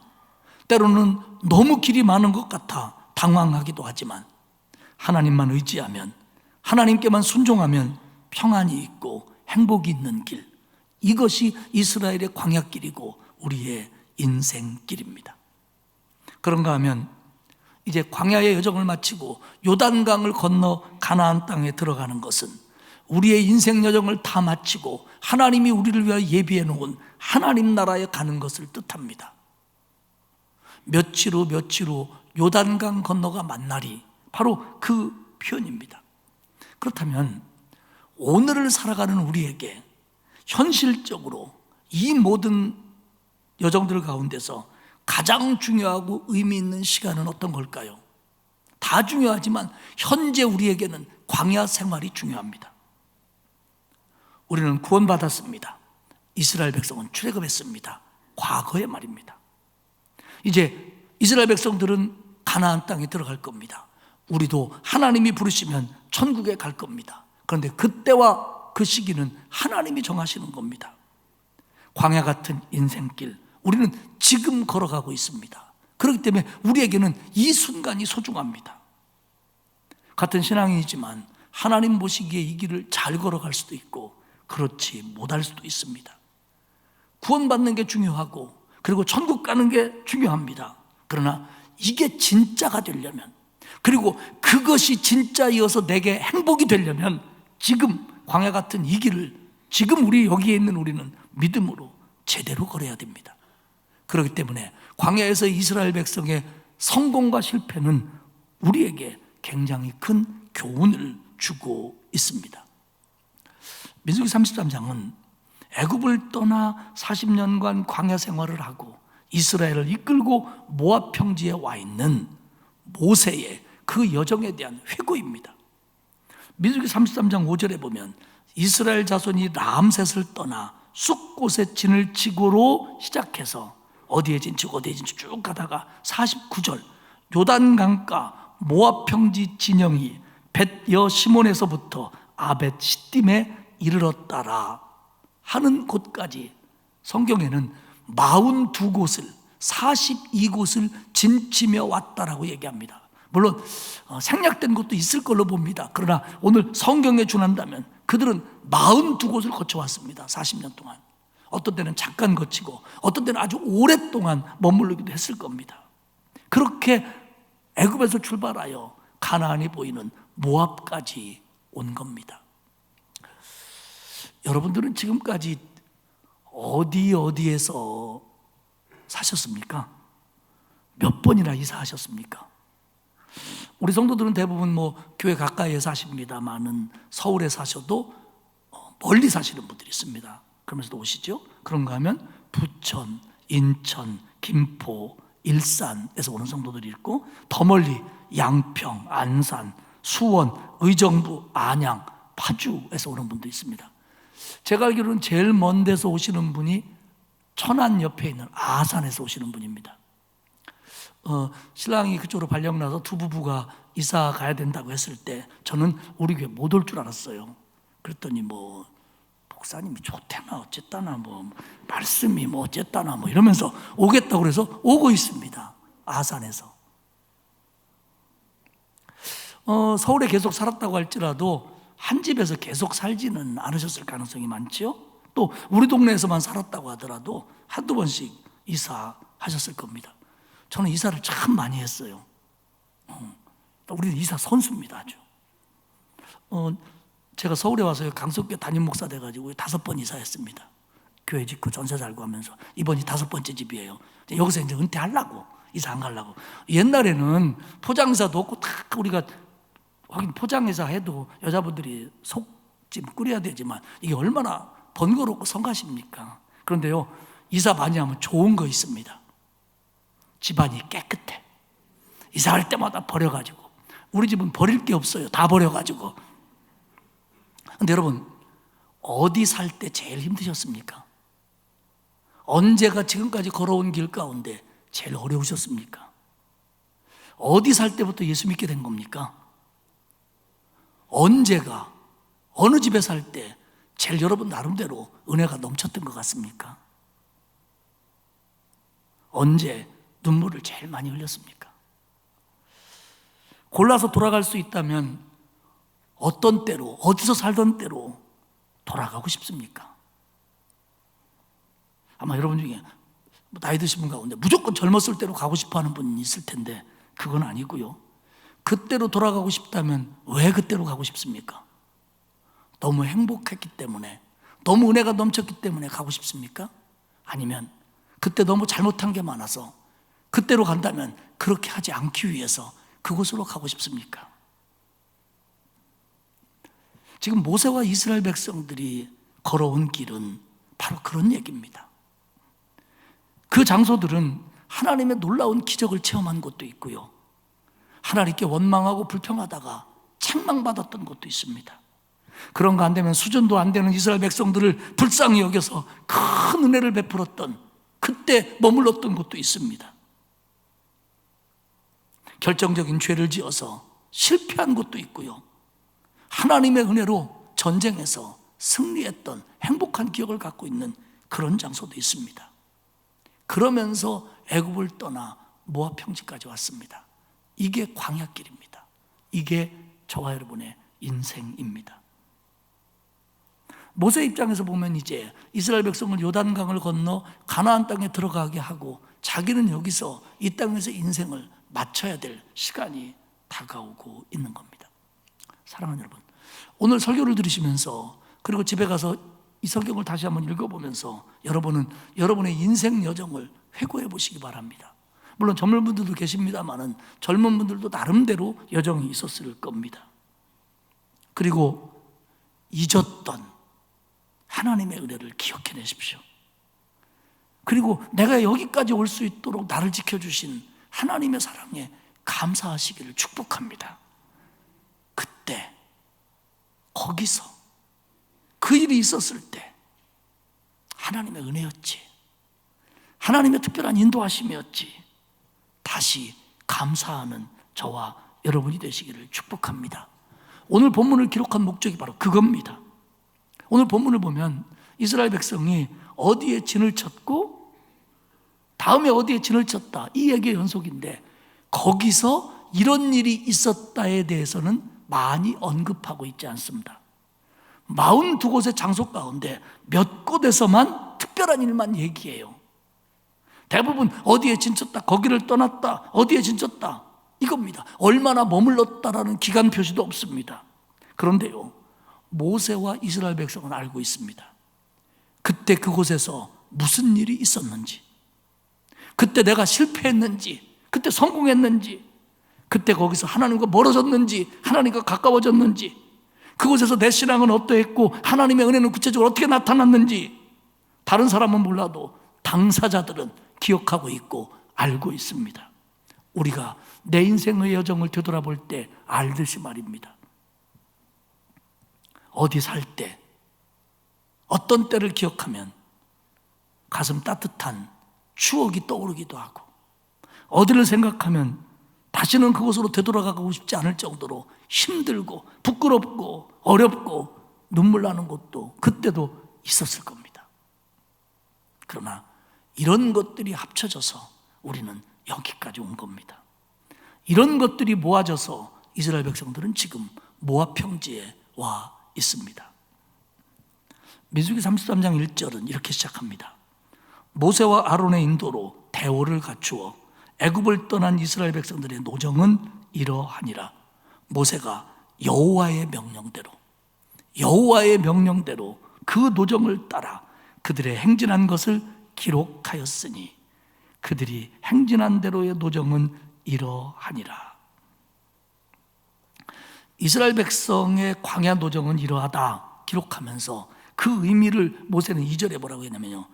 때로는 너무 길이 많은 것 같아 당황하기도 하지만, 하나님만 의지하면, 하나님께만 순종하면 평안이 있고 행복이 있는 길, 이것이 이스라엘의 광야길이고 우리의 인생길입니다. 그런가 하면 이제 광야의 여정을 마치고 요단강을 건너 가나안 땅에 들어가는 것은 우리의 인생 여정을 다 마치고 하나님이 우리를 위하여 예비해 놓은 하나님 나라에 가는 것을 뜻합니다. 며칠 후 요단강 건너가 만날이 바로 그 표현입니다. 그렇다면 오늘을 살아가는 우리에게 현실적으로 이 모든 여정들 가운데서 가장 중요하고 의미 있는 시간은 어떤 걸까요? 다 중요하지만 현재 우리에게는 광야 생활이 중요합니다. 우리는 구원받았습니다. 이스라엘 백성은 출애굽했습니다. 과거의 말입니다. 이제 이스라엘 백성들은 가나안 땅에 들어갈 겁니다. 우리도 하나님이 부르시면 천국에 갈 겁니다. 그런데 그때와 그 시기는 하나님이 정하시는 겁니다. 광야 같은 인생길, 우리는 지금 걸어가고 있습니다. 그렇기 때문에 우리에게는 이 순간이 소중합니다. 같은 신앙이지만 하나님 보시기에 이 길을 잘 걸어갈 수도 있고 그렇지 못할 수도 있습니다. 구원받는 게 중요하고 그리고 천국 가는 게 중요합니다. 그러나 이게 진짜가 되려면, 그리고 그것이 진짜이어서 내게 행복이 되려면 지금 광야 같은 이 길을 지금 우리 여기에 있는 우리는 믿음으로 제대로 걸어야 됩니다. 그렇기 때문에 광야에서 이스라엘 백성의 성공과 실패는 우리에게 굉장히 큰 교훈을 주고 있습니다. 민수기 33장은 애굽을 떠나 40년간 광야 생활을 하고 이스라엘을 이끌고 모압 평지에 와 있는 모세의 그 여정에 대한 회고입니다. 민수기 33장 5절에 보면 이스라엘 자손이 람셋을 떠나 숫곳에 진을 치고로 시작해서 어디에 진치고 어디에 진치고 쭉 가다가 49절 요단강가 모압 평지 진영이 벳여 시몬에서부터 아벳 시딤에 이르렀다라 하는 곳까지 성경에는 42곳을 42곳을 진치며 왔다라고 얘기합니다. 물론 생략된 것도 있을 걸로 봅니다. 그러나 오늘 성경에 준한다면 그들은 42곳을 거쳐왔습니다. 40년 동안. 어떤 때는 잠깐 거치고 어떤 때는 아주 오랫동안 머무르기도 했을 겁니다. 그렇게 애굽에서 출발하여 가나안이 보이는 모압까지 온 겁니다. 여러분들은 지금까지 어디에서 사셨습니까? 몇 번이나 이사하셨습니까? 우리 성도들은 대부분 뭐 교회 가까이에 사십니다만은 서울에 사셔도 멀리 사시는 분들이 있습니다. 그러면서도 오시죠. 그런가 하면 부천, 인천, 김포, 일산에서 오는 성도들이 있고, 더 멀리 양평, 안산, 수원, 의정부, 안양, 파주에서 오는 분도 있습니다. 제가 알기로는 제일 먼 데서 오시는 분이 천안 옆에 있는 아산에서 오시는 분입니다. 신랑이 그쪽으로 발령 나서 두 부부가 이사 가야 된다고 했을 때 저는 우리 교회 못 올 줄 알았어요. 그랬더니 뭐 목사님이 좋대나 어쨌다나 뭐 말씀이 뭐 어쨌다나 뭐 이러면서 오겠다고 그래서 오고 있습니다. 아산에서. 서울에 계속 살았다고 할지라도 한 집에서 계속 살지는 않으셨을 가능성이 많죠. 또 우리 동네에서만 살았다고 하더라도 한두 번씩 이사하셨을 겁니다. 저는 이사를 참 많이 했어요. 우리는 이사 선수입니다, 아주. 제가 서울에 와서 강석교 담임 목사 돼가지고 5번 이사했습니다. 교회 짓고 전세 살고 하면서 이번이 5번째 집이에요. 여기서 이제 은퇴하려고, 이사 안 가려고. 옛날에는 포장이사도 없고 다 우리가 하긴 포장이사 해도 여자분들이 속집 끓여야 되지만 이게 얼마나 번거롭고 성가십니까? 그런데요, 이사 많이 하면 좋은 거 있습니다. 집안이 깨끗해. 이사할 때마다 버려가지고. 우리 집은 버릴 게 없어요. 다 버려가지고. 근데 여러분, 어디 살 때 제일 힘드셨습니까? 언제가 지금까지 걸어온 길 가운데 제일 어려우셨습니까? 어디 살 때부터 예수 믿게 된 겁니까? 언제가, 어느 집에 살 때 제일 여러분 나름대로 은혜가 넘쳤던 것 같습니까? 언제 눈물을 제일 많이 흘렸습니까? 골라서 돌아갈 수 있다면 어떤 때로, 어디서 살던 때로 돌아가고 싶습니까? 아마 여러분 중에 나이 드신 분 가운데 무조건 젊었을 때로 가고 싶어 하는 분이 있을 텐데 그건 아니고요. 그때로 돌아가고 싶다면 왜 그때로 가고 싶습니까? 너무 행복했기 때문에, 너무 은혜가 넘쳤기 때문에 가고 싶습니까? 아니면 그때 너무 잘못한 게 많아서 그때로 간다면 그렇게 하지 않기 위해서 그곳으로 가고 싶습니까? 지금 모세와 이스라엘 백성들이 걸어온 길은 바로 그런 얘기입니다. 그 장소들은 하나님의 놀라운 기적을 체험한 곳도 있고요, 하나님께 원망하고 불평하다가 책망받았던 곳도 있습니다. 그런가 안 되면 수준도 안 되는 이스라엘 백성들을 불쌍히 여겨서 큰 은혜를 베풀었던, 그때 머물렀던 곳도 있습니다. 결정적인 죄를 지어서 실패한 곳도 있고요, 하나님의 은혜로 전쟁에서 승리했던 행복한 기억을 갖고 있는 그런 장소도 있습니다. 그러면서 애굽을 떠나 모압 평지까지 왔습니다. 이게 광야길입니다. 이게 저와 여러분의 인생입니다. 모세 입장에서 보면 이제 이스라엘 백성을 요단강을 건너 가나안 땅에 들어가게 하고 자기는 여기서 이 땅에서 인생을 마쳐야 될 시간이 다가오고 있는 겁니다. 사랑하는 여러분, 오늘 설교를 들으시면서 그리고 집에 가서 이 성경을 다시 한번 읽어보면서 여러분은 여러분의 인생 여정을 회고해 보시기 바랍니다. 물론 젊은 분들도 계십니다만은 젊은 분들도 나름대로 여정이 있었을 겁니다. 그리고 잊었던 하나님의 은혜를 기억해내십시오. 그리고 내가 여기까지 올 수 있도록 나를 지켜주신 하나님의 사랑에 감사하시기를 축복합니다. 그때, 거기서, 그 일이 있었을 때 하나님의 은혜였지, 하나님의 특별한 인도하심이었지, 다시 감사하는 저와 여러분이 되시기를 축복합니다. 오늘 본문을 기록한 목적이 바로 그겁니다. 오늘 본문을 보면 이스라엘 백성이 어디에 진을 쳤고 다음에 어디에 진을 쳤다, 이 얘기의 연속인데 거기서 이런 일이 있었다에 대해서는 많이 언급하고 있지 않습니다. 42곳의 장소 가운데 몇 곳에서만 특별한 일만 얘기해요. 대부분 어디에 진쳤다, 거기를 떠났다, 어디에 진쳤다, 이겁니다. 얼마나 머물렀다라는 기간 표시도 없습니다. 그런데요, 모세와 이스라엘 백성은 알고 있습니다. 그때 그곳에서 무슨 일이 있었는지, 그때 내가 실패했는지, 그때 성공했는지, 그때 거기서 하나님과 멀어졌는지 하나님과 가까워졌는지, 그곳에서 내 신앙은 어떠했고 하나님의 은혜는 구체적으로 어떻게 나타났는지 다른 사람은 몰라도 당사자들은 기억하고 있고 알고 있습니다. 우리가 내 인생의 여정을 되돌아볼 때 알듯이 말입니다. 어디 살 때, 어떤 때를 기억하면 가슴 따뜻한 추억이 떠오르기도 하고, 어디를 생각하면 다시는 그곳으로 되돌아가고 싶지 않을 정도로 힘들고 부끄럽고 어렵고 눈물 나는 곳도 그때도 있었을 겁니다. 그러나 이런 것들이 합쳐져서 우리는 여기까지 온 겁니다. 이런 것들이 모아져서 이스라엘 백성들은 지금 모압 평지에 와 있습니다. 민수기 33장 1절은 이렇게 시작합니다. 모세와 아론의 인도로 대오를 갖추어 애굽을 떠난 이스라엘 백성들의 노정은 이러하니라. 모세가 여호와의 명령대로 그 노정을 따라 그들의 행진한 것을 기록하였으니 그들이 행진한 대로의 노정은 이러하니라. 이스라엘 백성의 광야 노정은 이러하다 기록하면서 그 의미를 모세는 2절에 뭐라고 했냐면요,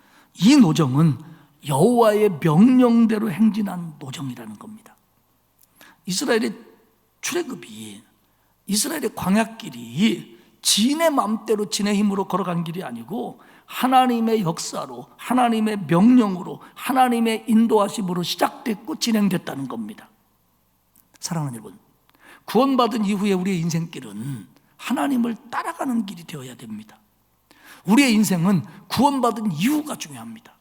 이 노정은 여호와의 명령대로 행진한 노정이라는 겁니다. 이스라엘의 출애굽이, 이스라엘의 광야길이 지네 맘대로 지네 힘으로 걸어간 길이 아니고 하나님의 역사로, 하나님의 명령으로, 하나님의 인도하심으로 시작됐고 진행됐다는 겁니다. 사랑하는 여러분, 구원받은 이후에 우리의 인생길은 하나님을 따라가는 길이 되어야 됩니다. 우리의 인생은 구원받은 이후가 중요합니다.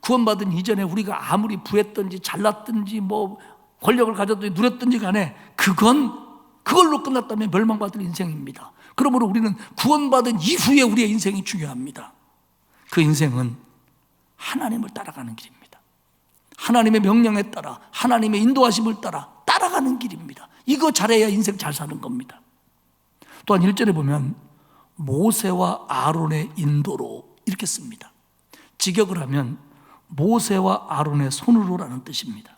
구원받은 이전에 우리가 아무리 부했든지 잘났든지 뭐 권력을 가졌든지 누렸든지 간에 그걸로 끝났다면 멸망받을 인생입니다. 그러므로 우리는 구원받은 이후에 우리의 인생이 중요합니다. 그 인생은 하나님을 따라가는 길입니다. 하나님의 명령에 따라, 하나님의 인도하심을 따라 따라가는 길입니다. 이거 잘해야 인생 잘 사는 겁니다. 또한 1절에 보면 모세와 아론의 인도로 이렇게 씁니다. 직역을 하면 모세와 아론의 손으로라는 뜻입니다.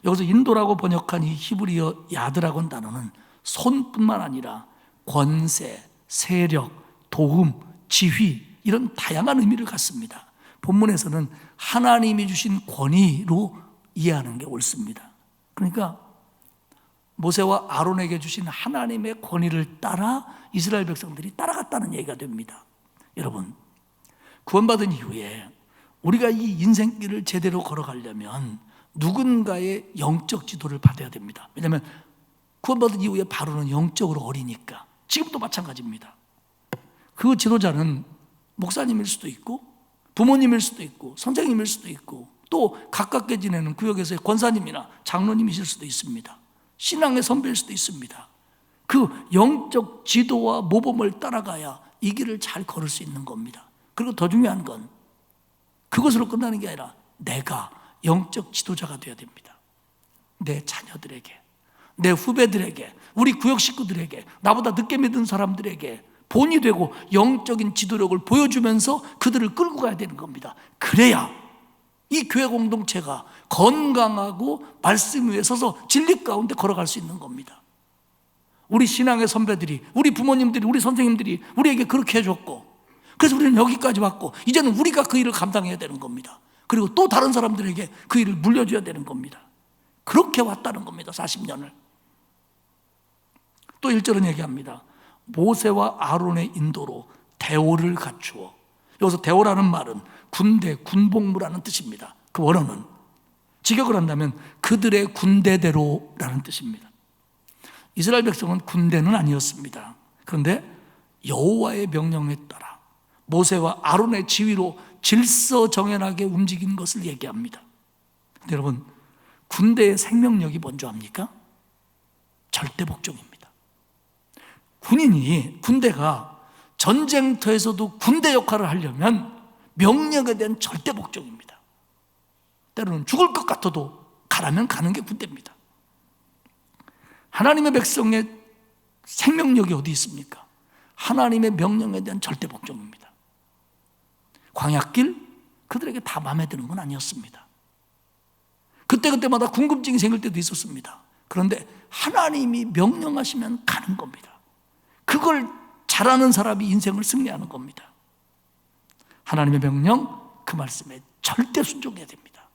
여기서 인도라고 번역한 이 히브리어 야드라고 단어는 손뿐만 아니라 권세, 세력, 도움, 지휘 이런 다양한 의미를 갖습니다. 본문에서는 하나님이 주신 권위로 이해하는 게 옳습니다. 그러니까 모세와 아론에게 주신 하나님의 권위를 따라 이스라엘 백성들이 따라갔다는 얘기가 됩니다. 여러분, 구원받은 이후에 우리가 이 인생길을 제대로 걸어가려면 누군가의 영적 지도를 받아야 됩니다. 왜냐하면 구원받은 이후에 바로는 영적으로 어리니까. 지금도 마찬가지입니다. 그 지도자는 목사님일 수도 있고 부모님일 수도 있고 선생님일 수도 있고 또 가깝게 지내는 구역에서의 권사님이나 장로님이실 수도 있습니다. 신앙의 선배일 수도 있습니다. 그 영적 지도와 모범을 따라가야 이 길을 잘 걸을 수 있는 겁니다. 그리고 더 중요한 건 그것으로 끝나는 게 아니라 내가 영적 지도자가 되어야 됩니다. 내 자녀들에게, 내 후배들에게, 우리 구역 식구들에게, 나보다 늦게 믿은 사람들에게 본이 되고 영적인 지도력을 보여주면서 그들을 끌고 가야 되는 겁니다. 그래야 이 교회 공동체가 건강하고 말씀 위에 서서 진리 가운데 걸어갈 수 있는 겁니다. 우리 신앙의 선배들이, 우리 부모님들이, 우리 선생님들이 우리에게 그렇게 해줬고, 그래서 우리는 여기까지 왔고 이제는 우리가 그 일을 감당해야 되는 겁니다. 그리고 또 다른 사람들에게 그 일을 물려줘야 되는 겁니다. 그렇게 왔다는 겁니다. 40년을. 또 1절은 얘기합니다. 모세와 아론의 인도로 대오를 갖추어. 여기서 대오라는 말은 군대, 군복무라는 뜻입니다. 그 원어는 직역을 한다면 그들의 군대대로라는 뜻입니다. 이스라엘 백성은 군대는 아니었습니다. 그런데 여호와의 명령에 따라 모세와 아론의 지휘로 질서 정연하게 움직인 것을 얘기합니다. 근데 여러분, 군대의 생명력이 뭔지 압니까? 절대 복종입니다. 군대가 전쟁터에서도 군대 역할을 하려면 명령에 대한 절대 복종입니다. 때로는 죽을 것 같아도 가라면 가는 게 군대입니다. 하나님의 백성의 생명력이 어디 있습니까? 하나님의 명령에 대한 절대 복종입니다. 광야길 그들에게 다 마음에 드는 건 아니었습니다. 그때마다 궁금증이 생길 때도 있었습니다. 그런데 하나님이 명령하시면 가는 겁니다. 그걸 잘하는 사람이 인생을 승리하는 겁니다. 하나님의 명령, 그 말씀에 절대 순종해야 됩니다.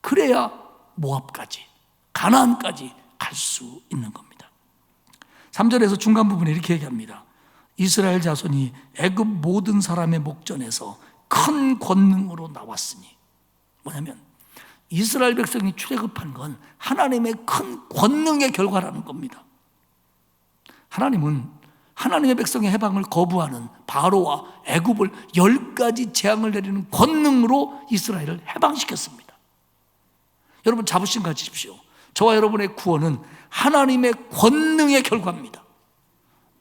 그래야 모압까지, 가나안까지 갈 수 있는 겁니다. 3절에서 중간 부분에 이렇게 얘기합니다. 이스라엘 자손이 애굽 모든 사람의 목전에서 큰 권능으로 나왔으니, 뭐냐면 이스라엘 백성이 출애굽한 건 하나님의 큰 권능의 결과라는 겁니다. 하나님은 하나님의 백성의 해방을 거부하는 바로와 애굽을 10가지 재앙을 내리는 권능으로 이스라엘을 해방시켰습니다. 여러분 자부심 가지십시오. 저와 여러분의 구원은 하나님의 권능의 결과입니다.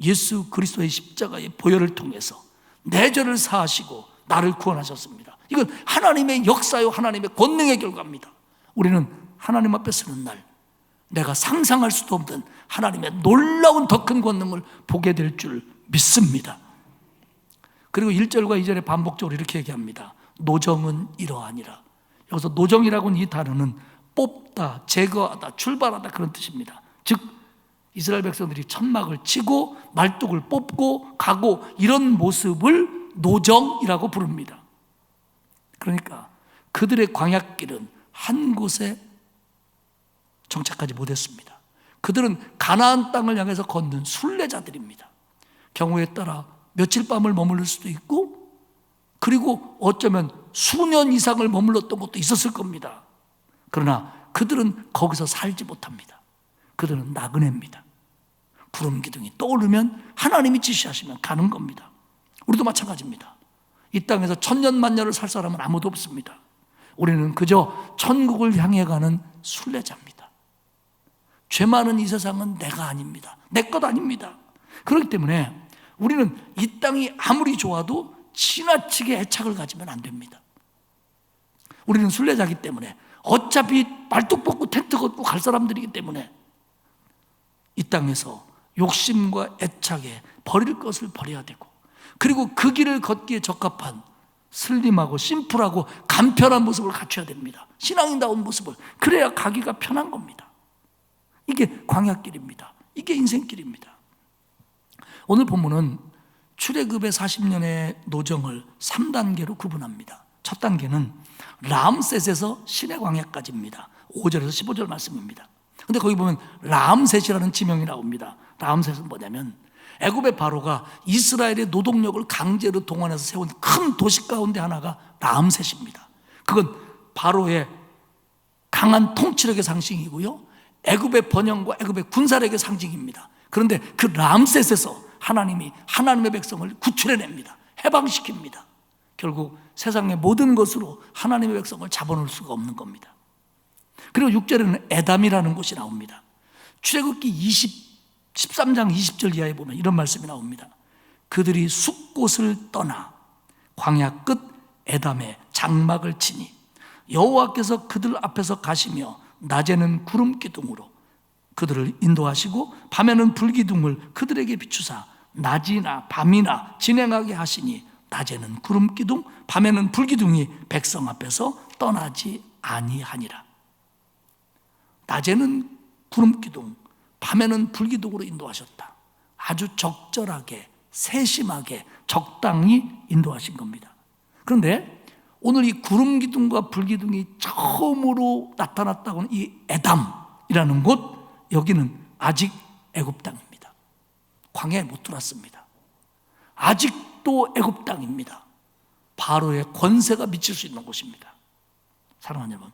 예수 그리스도의 십자가의 보혈을 통해서 내 죄를 사하시고 나를 구원하셨습니다. 이건 하나님의 역사요, 하나님의 권능의 결과입니다. 우리는 하나님 앞에 서는 날 내가 상상할 수도 없는 하나님의 놀라운 더 큰 권능을 보게 될 줄 믿습니다. 그리고 1절과 2절에 반복적으로 이렇게 얘기합니다. 노정은 이러하니라. 여기서 노정이라고는 이 단어는 뽑다, 제거하다, 출발하다 그런 뜻입니다. 즉 이스라엘 백성들이 천막을 치고 말뚝을 뽑고 가고 이런 모습을 노정이라고 부릅니다. 그러니까 그들의 광야길은 한 곳에 정착하지 못했습니다. 그들은 가나안 땅을 향해서 걷는 순례자들입니다. 경우에 따라 며칠 밤을 머무를 수도 있고, 그리고 어쩌면 수년 이상을 머물렀던 것도 있었을 겁니다. 그러나 그들은 거기서 살지 못합니다. 그들은 나그네입니다. 구름 기둥이 떠오르면 하나님이 지시하시면 가는 겁니다. 우리도 마찬가지입니다. 이 땅에서 천년 만년을 살 사람은 아무도 없습니다. 우리는 그저 천국을 향해 가는 순례자입니다. 죄 많은 이 세상은 내가 아닙니다. 내 것 아닙니다. 그렇기 때문에 우리는 이 땅이 아무리 좋아도 지나치게 애착을 가지면 안 됩니다. 우리는 순례자이기 때문에 어차피 말뚝 벗고 텐트 걷고 갈 사람들이기 때문에 이 땅에서 욕심과 애착에 버릴 것을 버려야 되고, 그리고 그 길을 걷기에 적합한 슬림하고 심플하고 간편한 모습을 갖춰야 됩니다. 신앙인다운 모습을. 그래야 가기가 편한 겁니다. 이게 광야길입니다. 이게 인생길입니다. 오늘 본문은 출애굽의 40년의 노정을 3단계로 구분합니다. 첫 단계는 라암셋에서 시내 광야까지입니다. 5절에서 15절 말씀입니다. 근데 거기 보면 라암셋이라는 지명이 나옵니다. 라암셋은 뭐냐면 애굽의 바로가 이스라엘의 노동력을 강제로 동원해서 세운 큰 도시 가운데 하나가 라암셋입니다. 그건 바로의 강한 통치력의 상징이고요, 애굽의 번영과 애굽의 군사력의 상징입니다. 그런데 그 라암셋에서 하나님이 하나님의 백성을 구출해냅니다. 해방시킵니다. 결국 세상의 모든 것으로 하나님의 백성을 잡아놓을 수가 없는 겁니다. 그리고 6절에는 에담이라는 곳이 나옵니다. 출애굽기 13장 20절 이하에 보면 이런 말씀이 나옵니다. 그들이 숲곳을 떠나 광야 끝 에담에 장막을 치니 여호와께서 그들 앞에서 가시며 낮에는 구름 기둥으로 그들을 인도하시고 밤에는 불기둥을 그들에게 비추사 낮이나 밤이나 진행하게 하시니 낮에는 구름 기둥 밤에는 불기둥이 백성 앞에서 떠나지 아니하니라. 낮에는 구름 기둥 밤에는 불기둥으로 인도하셨다. 아주 적절하게 세심하게 적당히 인도하신 겁니다. 그런데 오늘 이 구름 기둥과 불기둥이 처음으로 나타났다고 하는 이 에담이라는 곳, 여기는 아직 애굽 땅입니다. 광야에 못 들어왔습니다. 아직도 애굽 땅입니다. 바로의 권세가 미칠 수 있는 곳입니다. 사랑하는 여러분,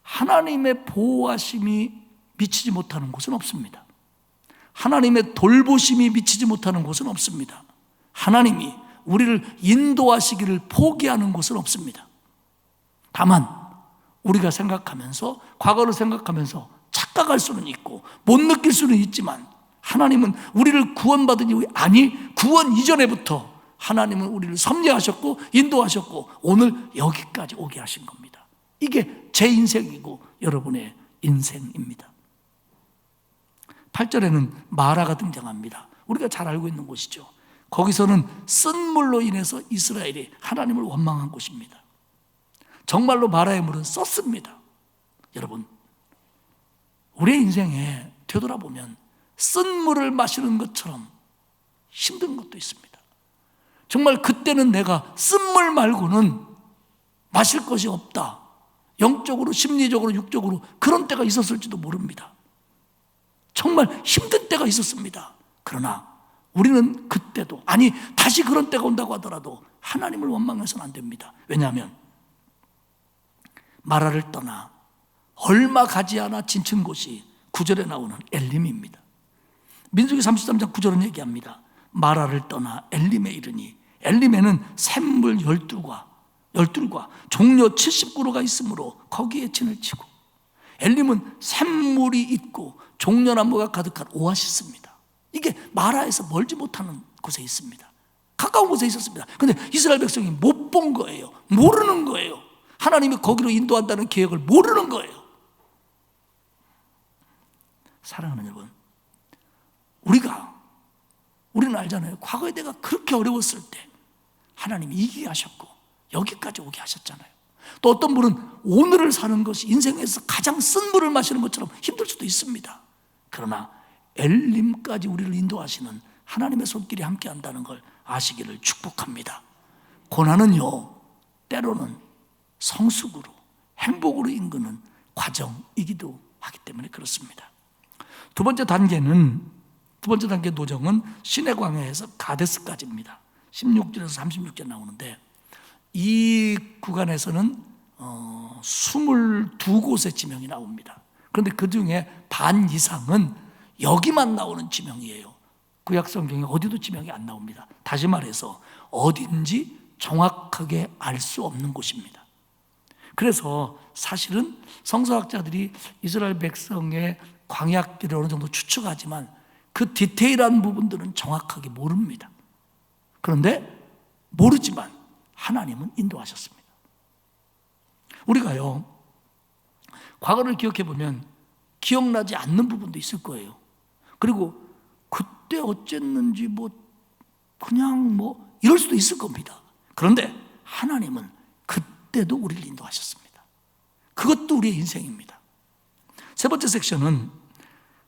하나님의 보호하심이 미치지 못하는 곳은 없습니다. 하나님의 돌보심이 미치지 못하는 곳은 없습니다. 하나님이 우리를 인도하시기를 포기하는 곳은 없습니다. 다만 우리가 생각하면서, 과거를 생각하면서 착각할 수는 있고 못 느낄 수는 있지만, 하나님은 우리를 구원받은 이후에, 아니 구원 이전에부터 하나님은 우리를 섭리하셨고 인도하셨고 오늘 여기까지 오게 하신 겁니다. 이게 제 인생이고 여러분의 인생입니다. 8절에는 마라가 등장합니다. 우리가 잘 알고 있는 곳이죠. 거기서는 쓴 물로 인해서 이스라엘이 하나님을 원망한 곳입니다. 정말로 마라의 물은 썼습니다. 여러분, 우리의 인생에 되돌아보면 쓴 물을 마시는 것처럼 힘든 것도 있습니다. 정말 그때는 내가 쓴 물 말고는 마실 것이 없다. 영적으로, 심리적으로, 육적으로 그런 때가 있었을지도 모릅니다. 정말 힘든 때가 있었습니다. 그러나 우리는 그때도, 아니 다시 그런 때가 온다고 하더라도 하나님을 원망해서는 안 됩니다. 왜냐하면 마라를 떠나 얼마 가지 않아 진친 곳이 9절에 나오는 엘림입니다. 민수기 33장 9절은 얘기합니다. 마라를 떠나 엘림에 이르니, 엘림에는 샘물 12과 종려 70그루가 있으므로 거기에 진을 치고, 엘림은 샘물이 있고 종려나무가 가득한 오아시스입니다. 이게 마라에서 멀지 못하는 곳에 있습니다. 가까운 곳에 있었습니다. 그런데 이스라엘 백성이 못 본 거예요. 모르는 거예요. 하나님이 거기로 인도한다는 계획을 모르는 거예요. 사랑하는 여러분, 우리는 알잖아요. 과거에 내가 그렇게 어려웠을 때 하나님이 이기게 하셨고 여기까지 오게 하셨잖아요. 또 어떤 분은 오늘을 사는 것이 인생에서 가장 쓴 물을 마시는 것처럼 힘들 수도 있습니다. 그러나 엘림까지 우리를 인도하시는 하나님의 손길이 함께 한다는 걸 아시기를 축복합니다. 고난은요, 때로는 성숙으로, 행복으로 이끄는 과정이기도 하기 때문에 그렇습니다. 두 번째 단계 노정은 시내 광야에서 가데스까지입니다. 16절에서 36절 나오는데, 이 구간에서는 22곳의 지명이 나옵니다. 그런데 그 중에 반 이상은 여기만 나오는 지명이에요. 구약 성경에 어디도 지명이 안 나옵니다. 다시 말해서 어딘지 정확하게 알 수 없는 곳입니다. 그래서 사실은 성서학자들이 이스라엘 백성의 광야길을 어느 정도 추측하지만 그 디테일한 부분들은 정확하게 모릅니다. 그런데 모르지만 하나님은 인도하셨습니다. 우리가요, 과거를 기억해 보면 기억나지 않는 부분도 있을 거예요. 그리고 그때 어쨌는지 그냥 이럴 수도 있을 겁니다. 그런데 하나님은 그때도 우리를 인도하셨습니다. 그것도 우리의 인생입니다. 세 번째 섹션은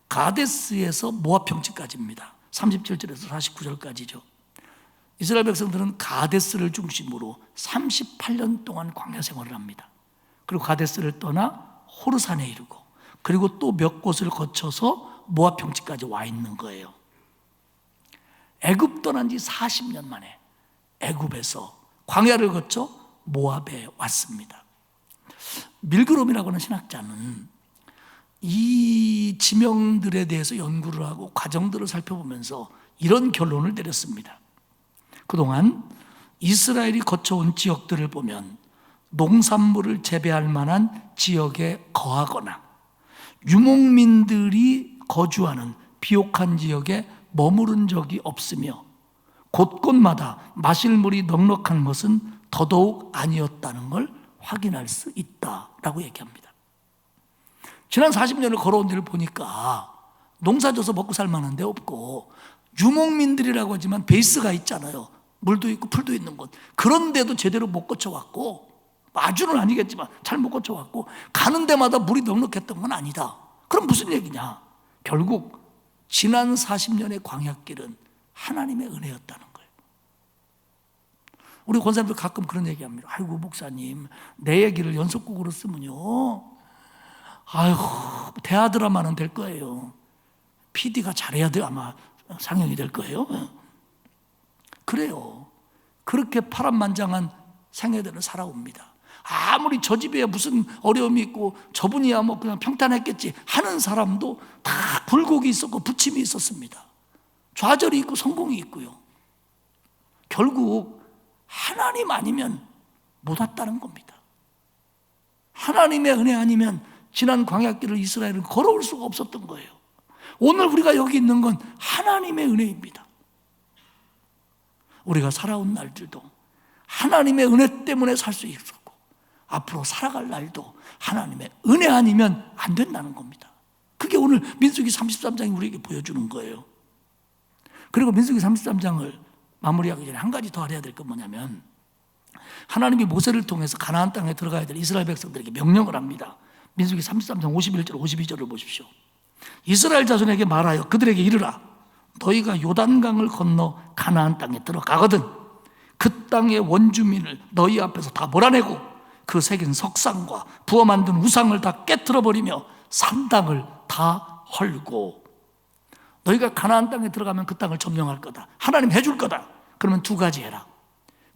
가데스에서 모압 평지까지입니다. 37절에서 49절까지죠. 이스라엘 백성들은 가데스를 중심으로 38년 동안 광야 생활을 합니다. 그리고 가데스를 떠나 호르산에 이르고, 그리고 또 몇 곳을 거쳐서 모압 평지까지 와 있는 거예요. 애굽 떠난 지 40년 만에 애굽에서 광야를 거쳐 모압에 왔습니다. 밀그롬이라고 하는 신학자는 이 지명들에 대해서 연구를 하고 과정들을 살펴보면서 이런 결론을 내렸습니다. 그동안 이스라엘이 거쳐온 지역들을 보면 농산물을 재배할 만한 지역에 거하거나 유목민들이 거주하는 비옥한 지역에 머무른 적이 없으며 곳곳마다 마실 물이 넉넉한 것은 더더욱 아니었다는 걸 확인할 수 있다라고 얘기합니다. 지난 40년을 걸어온 데를 보니까 농사져서 먹고 살 만한 데 없고, 유목민들이라고 하지만 베이스가 있잖아요. 물도 있고 풀도 있는 곳. 그런데도 제대로 못 거쳐왔고, 아주는 아니겠지만 잘 못 거쳐왔고, 가는 데마다 물이 넉넉했던 건 아니다. 그럼 무슨 얘기냐? 결국 지난 40년의 광야길은 하나님의 은혜였다는 거예요. 우리 권사님들 가끔 그런 얘기합니다. 아이고 목사님, 내 얘기를 연속곡으로 쓰면요, 아이고 대하드라마는 될 거예요. PD가 잘해야 돼 아마 상영이 될 거예요. 그래요. 그렇게 파란만장한 생애들을 살아옵니다. 아무리 저 집에 무슨 어려움이 있고 저분이야 그냥 평탄했겠지 하는 사람도 다 굴곡이 있었고 부침이 있었습니다. 좌절이 있고 성공이 있고요. 결국 하나님 아니면 못 왔다는 겁니다. 하나님의 은혜 아니면 지난 광야길을 이스라엘은 걸어올 수가 없었던 거예요. 오늘 우리가 여기 있는 건 하나님의 은혜입니다. 우리가 살아온 날들도 하나님의 은혜 때문에 살 수 있었고, 앞으로 살아갈 날도 하나님의 은혜 아니면 안 된다는 겁니다. 그게 오늘 민수기 33장이 우리에게 보여주는 거예요. 그리고 민수기 33장을 마무리하기 전에 한 가지 더 알아야 될 건 뭐냐면, 하나님이 모세를 통해서 가나안 땅에 들어가야 될 이스라엘 백성들에게 명령을 합니다. 민수기 33장 51절 52절을 보십시오. 이스라엘 자손에게 말하여 그들에게 이르라. 너희가 요단강을 건너 가나안 땅에 들어가거든 그 땅의 원주민을 너희 앞에서 다 몰아내고 그 새긴 석상과 부어 만든 우상을 다 깨트려 버리며 산당을 다 헐고, 너희가 가나안 땅에 들어가면 그 땅을 점령할 거다. 하나님 해줄 거다. 그러면 두 가지 해라.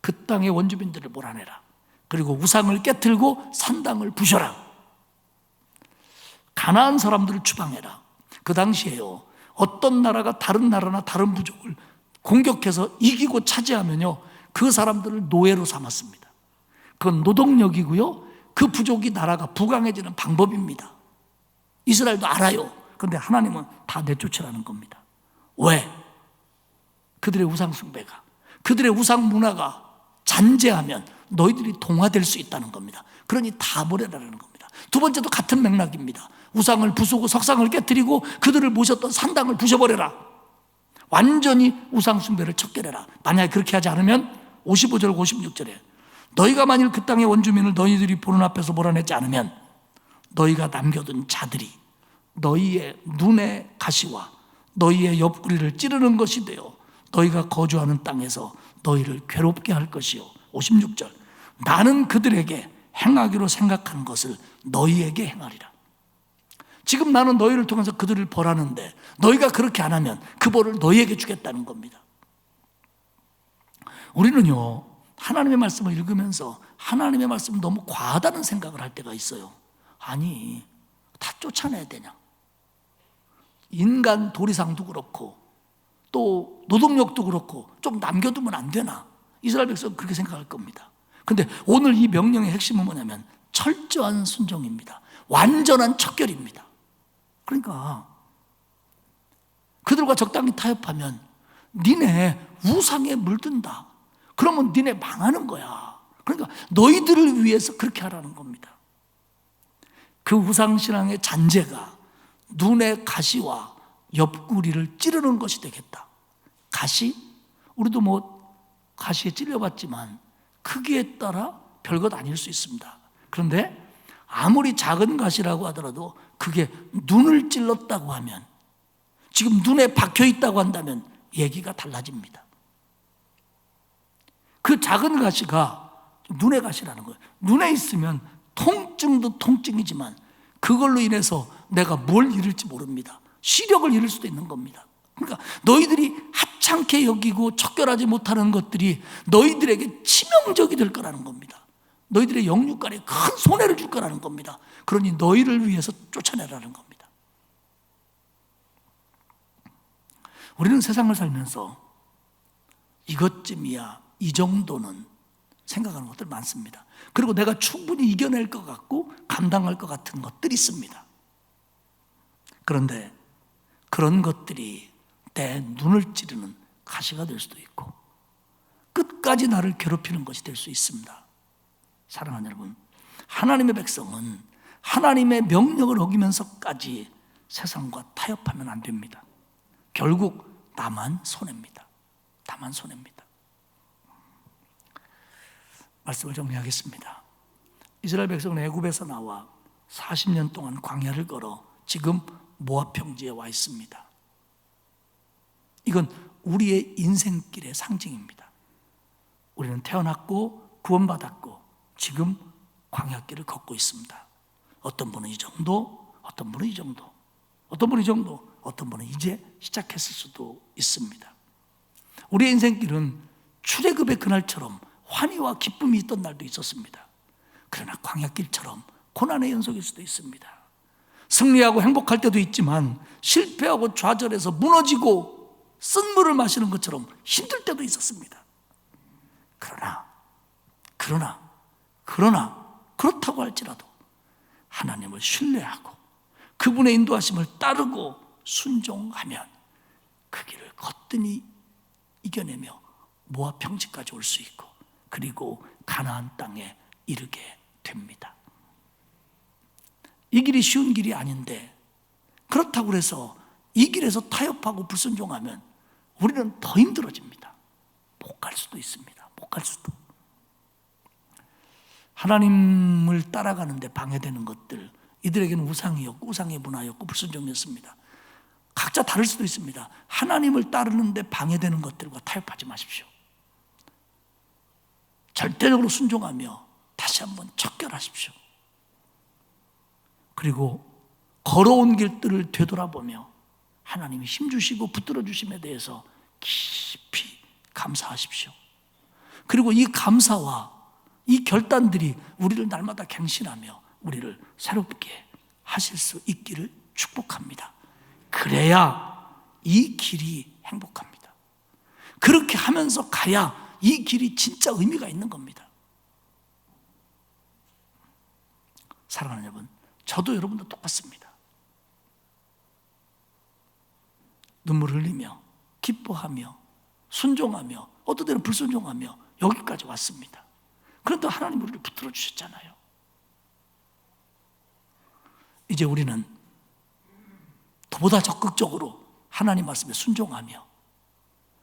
그 땅의 원주민들을 몰아내라. 그리고 우상을 깨트리고 산당을 부셔라. 가나안 사람들을 추방해라. 그 당시에요, 어떤 나라가 다른 나라나 다른 부족을 공격해서 이기고 차지하면요, 그 사람들을 노예로 삼았습니다. 그건 노동력이고요, 그 부족이 나라가 부강해지는 방법입니다. 이스라엘도 알아요. 그런데 하나님은 다 내쫓으라는 겁니다. 왜? 그들의 우상 숭배가, 그들의 우상 문화가 잔재하면 너희들이 동화될 수 있다는 겁니다. 그러니 다 버려라는 겁니다. 두 번째도 같은 맥락입니다. 우상을 부수고 석상을 깨뜨리고 그들을 모셨던 산당을 부셔버려라. 완전히 우상 숭배를 척결해라. 만약에 그렇게 하지 않으면 55절 56절에 너희가 만일 그 땅의 원주민을 너희들이 보는 앞에서 몰아내지 않으면 너희가 남겨둔 자들이 너희의 눈의 가시와 너희의 옆구리를 찌르는 것이 되어 너희가 거주하는 땅에서 너희를 괴롭게 할 것이요. 56절 나는 그들에게 행하기로 생각한 것을 너희에게 행하리라. 지금 나는 너희를 통해서 그들을 벌하는데 너희가 그렇게 안 하면 그 벌을 너희에게 주겠다는 겁니다. 우리는요, 하나님의 말씀을 읽으면서 하나님의 말씀은 너무 과하다는 생각을 할 때가 있어요. 아니, 다 쫓아내야 되냐? 인간 도리상도 그렇고 또 노동력도 그렇고 좀 남겨두면 안 되나? 이스라엘 백성은 그렇게 생각할 겁니다. 근데 오늘 이 명령의 핵심은 뭐냐면 철저한 순종입니다. 완전한 척결입니다. 그러니까 그들과 적당히 타협하면 니네 우상에 물든다. 그러면 니네 망하는 거야. 그러니까 너희들을 위해서 그렇게 하라는 겁니다. 그 우상신앙의 잔재가 눈의 가시와 옆구리를 찌르는 것이 되겠다. 가시? 우리도 뭐 가시에 찔려봤지만 크기에 따라 별것 아닐 수 있습니다. 그런데 아무리 작은 가시라고 하더라도 그게 눈을 찔렀다고 하면, 지금 눈에 박혀 있다고 한다면 얘기가 달라집니다. 그 작은 가시가 눈의 가시라는 거예요. 눈에 있으면 통증도 통증이지만 그걸로 인해서 내가 뭘 잃을지 모릅니다. 시력을 잃을 수도 있는 겁니다. 그러니까 너희들이 하찮게 여기고 척결하지 못하는 것들이 너희들에게 치명적이 될 거라는 겁니다. 너희들의 영육간에 큰 손해를 줄 거라는 겁니다. 그러니 너희를 위해서 쫓아내라는 겁니다. 우리는 세상을 살면서 이것쯤이야, 이 정도는 생각하는 것들 많습니다. 그리고 내가 충분히 이겨낼 것 같고 감당할 것 같은 것들이 있습니다. 그런데 그런 것들이 내 눈을 찌르는 가시가 될 수도 있고 끝까지 나를 괴롭히는 것이 될 수 있습니다. 사랑하는 여러분, 하나님의 백성은 하나님의 명령을 어기면서까지 세상과 타협하면 안 됩니다. 결국 나만 손해입니다. 나만 손해입니다. 말씀을 정리하겠습니다. 이스라엘 백성은 애굽에서 나와 40년 동안 광야를 걸어 지금 모압 평지에 와 있습니다. 이건 우리의 인생길의 상징입니다. 우리는 태어났고 구원받았고 지금 광야길을 걷고 있습니다. 어떤 분은 이 정도, 어떤 분은 이 정도, 어떤 분은 이 정도, 어떤 분은 이제 시작했을 수도 있습니다. 우리의 인생길은 출애굽의 그날처럼 환희와 기쁨이 있던 날도 있었습니다. 그러나 광야길처럼 고난의 연속일 수도 있습니다. 승리하고 행복할 때도 있지만 실패하고 좌절해서 무너지고 쓴물을 마시는 것처럼 힘들 때도 있었습니다. 그러나 그렇다고 할지라도 하나님을 신뢰하고 그분의 인도하심을 따르고 순종하면 그 길을 거뜬히 이겨내며 모압 평지까지 올 수 있고 그리고 가나안 땅에 이르게 됩니다. 이 길이 쉬운 길이 아닌데 그렇다고 해서 이 길에서 타협하고 불순종하면 우리는 더 힘들어집니다. 못 갈 수도 있습니다. 못 갈 수도. 하나님을 따라가는데 방해되는 것들, 이들에게는 우상이었고 우상의 문화였고 불순종이었습니다. 각자 다를 수도 있습니다. 하나님을 따르는데 방해되는 것들과 타협하지 마십시오. 절대적으로 순종하며 다시 한번 척결하십시오. 그리고 걸어온 길들을 되돌아보며 하나님이 힘주시고 붙들어 주심에 대해서 깊이 감사하십시오. 그리고 이 감사와 이 결단들이 우리를 날마다 갱신하며 우리를 새롭게 하실 수 있기를 축복합니다. 그래야 이 길이 행복합니다. 그렇게 하면서 가야 이 길이 진짜 의미가 있는 겁니다. 사랑하는 여러분, 저도 여러분도 똑같습니다. 눈물 흘리며 기뻐하며 순종하며 어떤 때는 불순종하며 여기까지 왔습니다. 그런데 하나님 우리를 붙들어 주셨잖아요. 이제 우리는 더보다 적극적으로 하나님 말씀에 순종하며,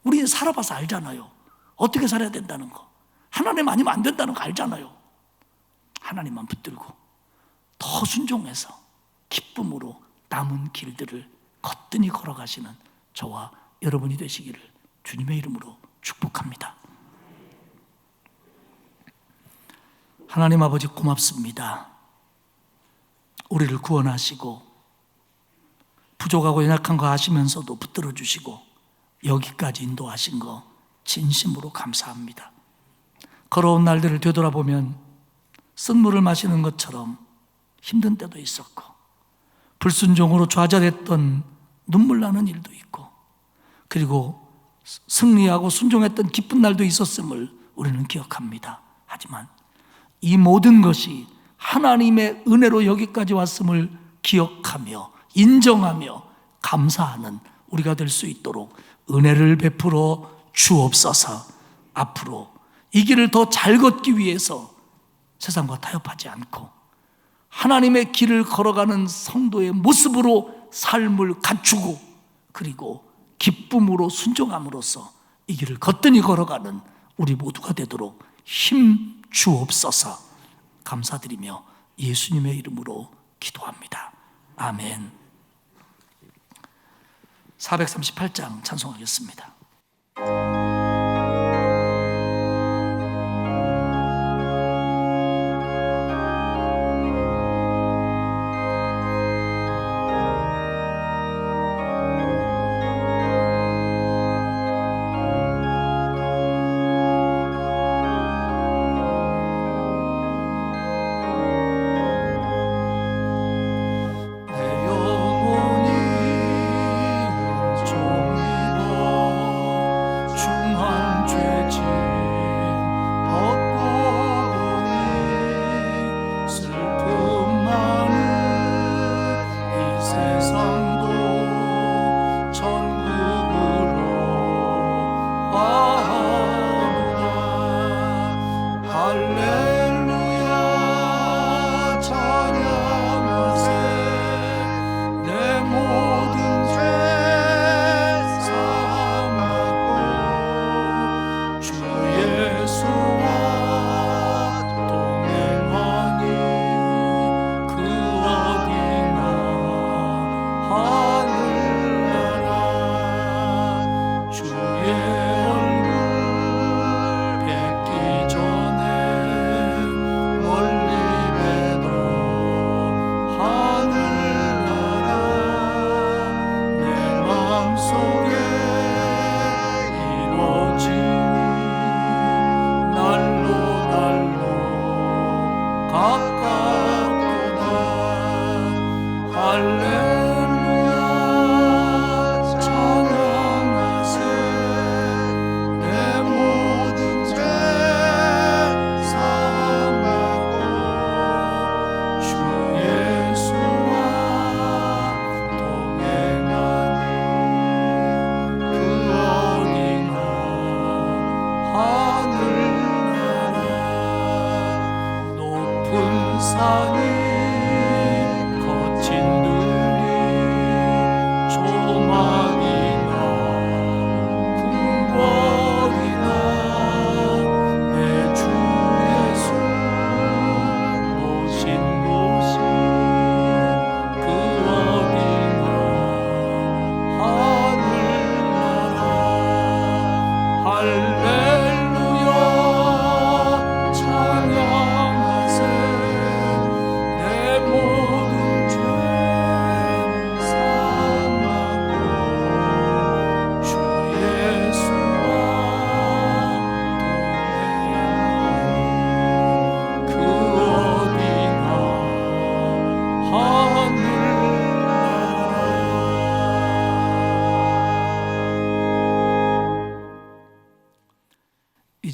우리 이제 살아봐서 알잖아요. 어떻게 살아야 된다는 거, 하나님 아니면 안 된다는 거 알잖아요. 하나님만 붙들고 더 순종해서 기쁨으로 남은 길들을 거뜬히 걸어가시는 저와 여러분이 되시기를 주님의 이름으로 축복합니다. 하나님 아버지 고맙습니다. 우리를 구원하시고 부족하고 연약한 거 아시면서도 붙들어 주시고 여기까지 인도하신 거 진심으로 감사합니다. 걸어온 날들을 되돌아보면 쓴물을 마시는 것처럼 힘든 때도 있었고, 불순종으로 좌절했던 눈물 나는 일도 있고, 그리고 승리하고 순종했던 기쁜 날도 있었음을 우리는 기억합니다. 하지만 이 모든 것이 하나님의 은혜로 여기까지 왔음을 기억하며 인정하며 감사하는 우리가 될 수 있도록 은혜를 베풀어 주옵소서. 앞으로 이 길을 더 잘 걷기 위해서 세상과 타협하지 않고 하나님의 길을 걸어가는 성도의 모습으로 삶을 갖추고, 그리고 기쁨으로 순종함으로써 이 길을 거뜬히 걸어가는 우리 모두가 되도록 힘 주옵소서. 감사드리며 예수님의 이름으로 기도합니다. 아멘. 438장 찬송하겠습니다.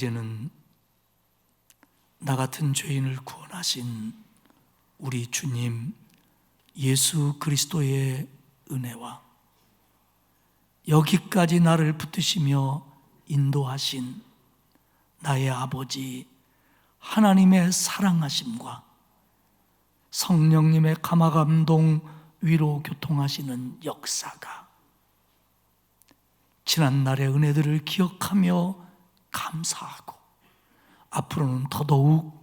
이제는 나 같은 죄인을 구원하신 우리 주님 예수 그리스도의 은혜와 여기까지 나를 붙드시며 인도하신 나의 아버지 하나님의 사랑하심과 성령님의 감화감동 위로 교통하시는 역사가 지난날의 은혜들을 기억하며 감사하고 앞으로는 더더욱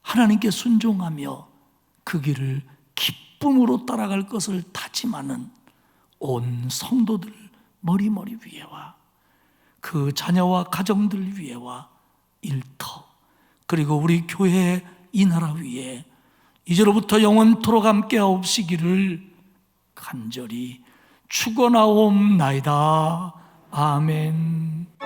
하나님께 순종하며 그 길을 기쁨으로 따라갈 것을 다짐하는 온 성도들 머리머리 위에와 그 자녀와 가정들 위에와 일터 그리고 우리 교회 이 나라 위에 이제로부터 영원토록 함께하옵시기를 간절히 축원하옵나이다. 아멘.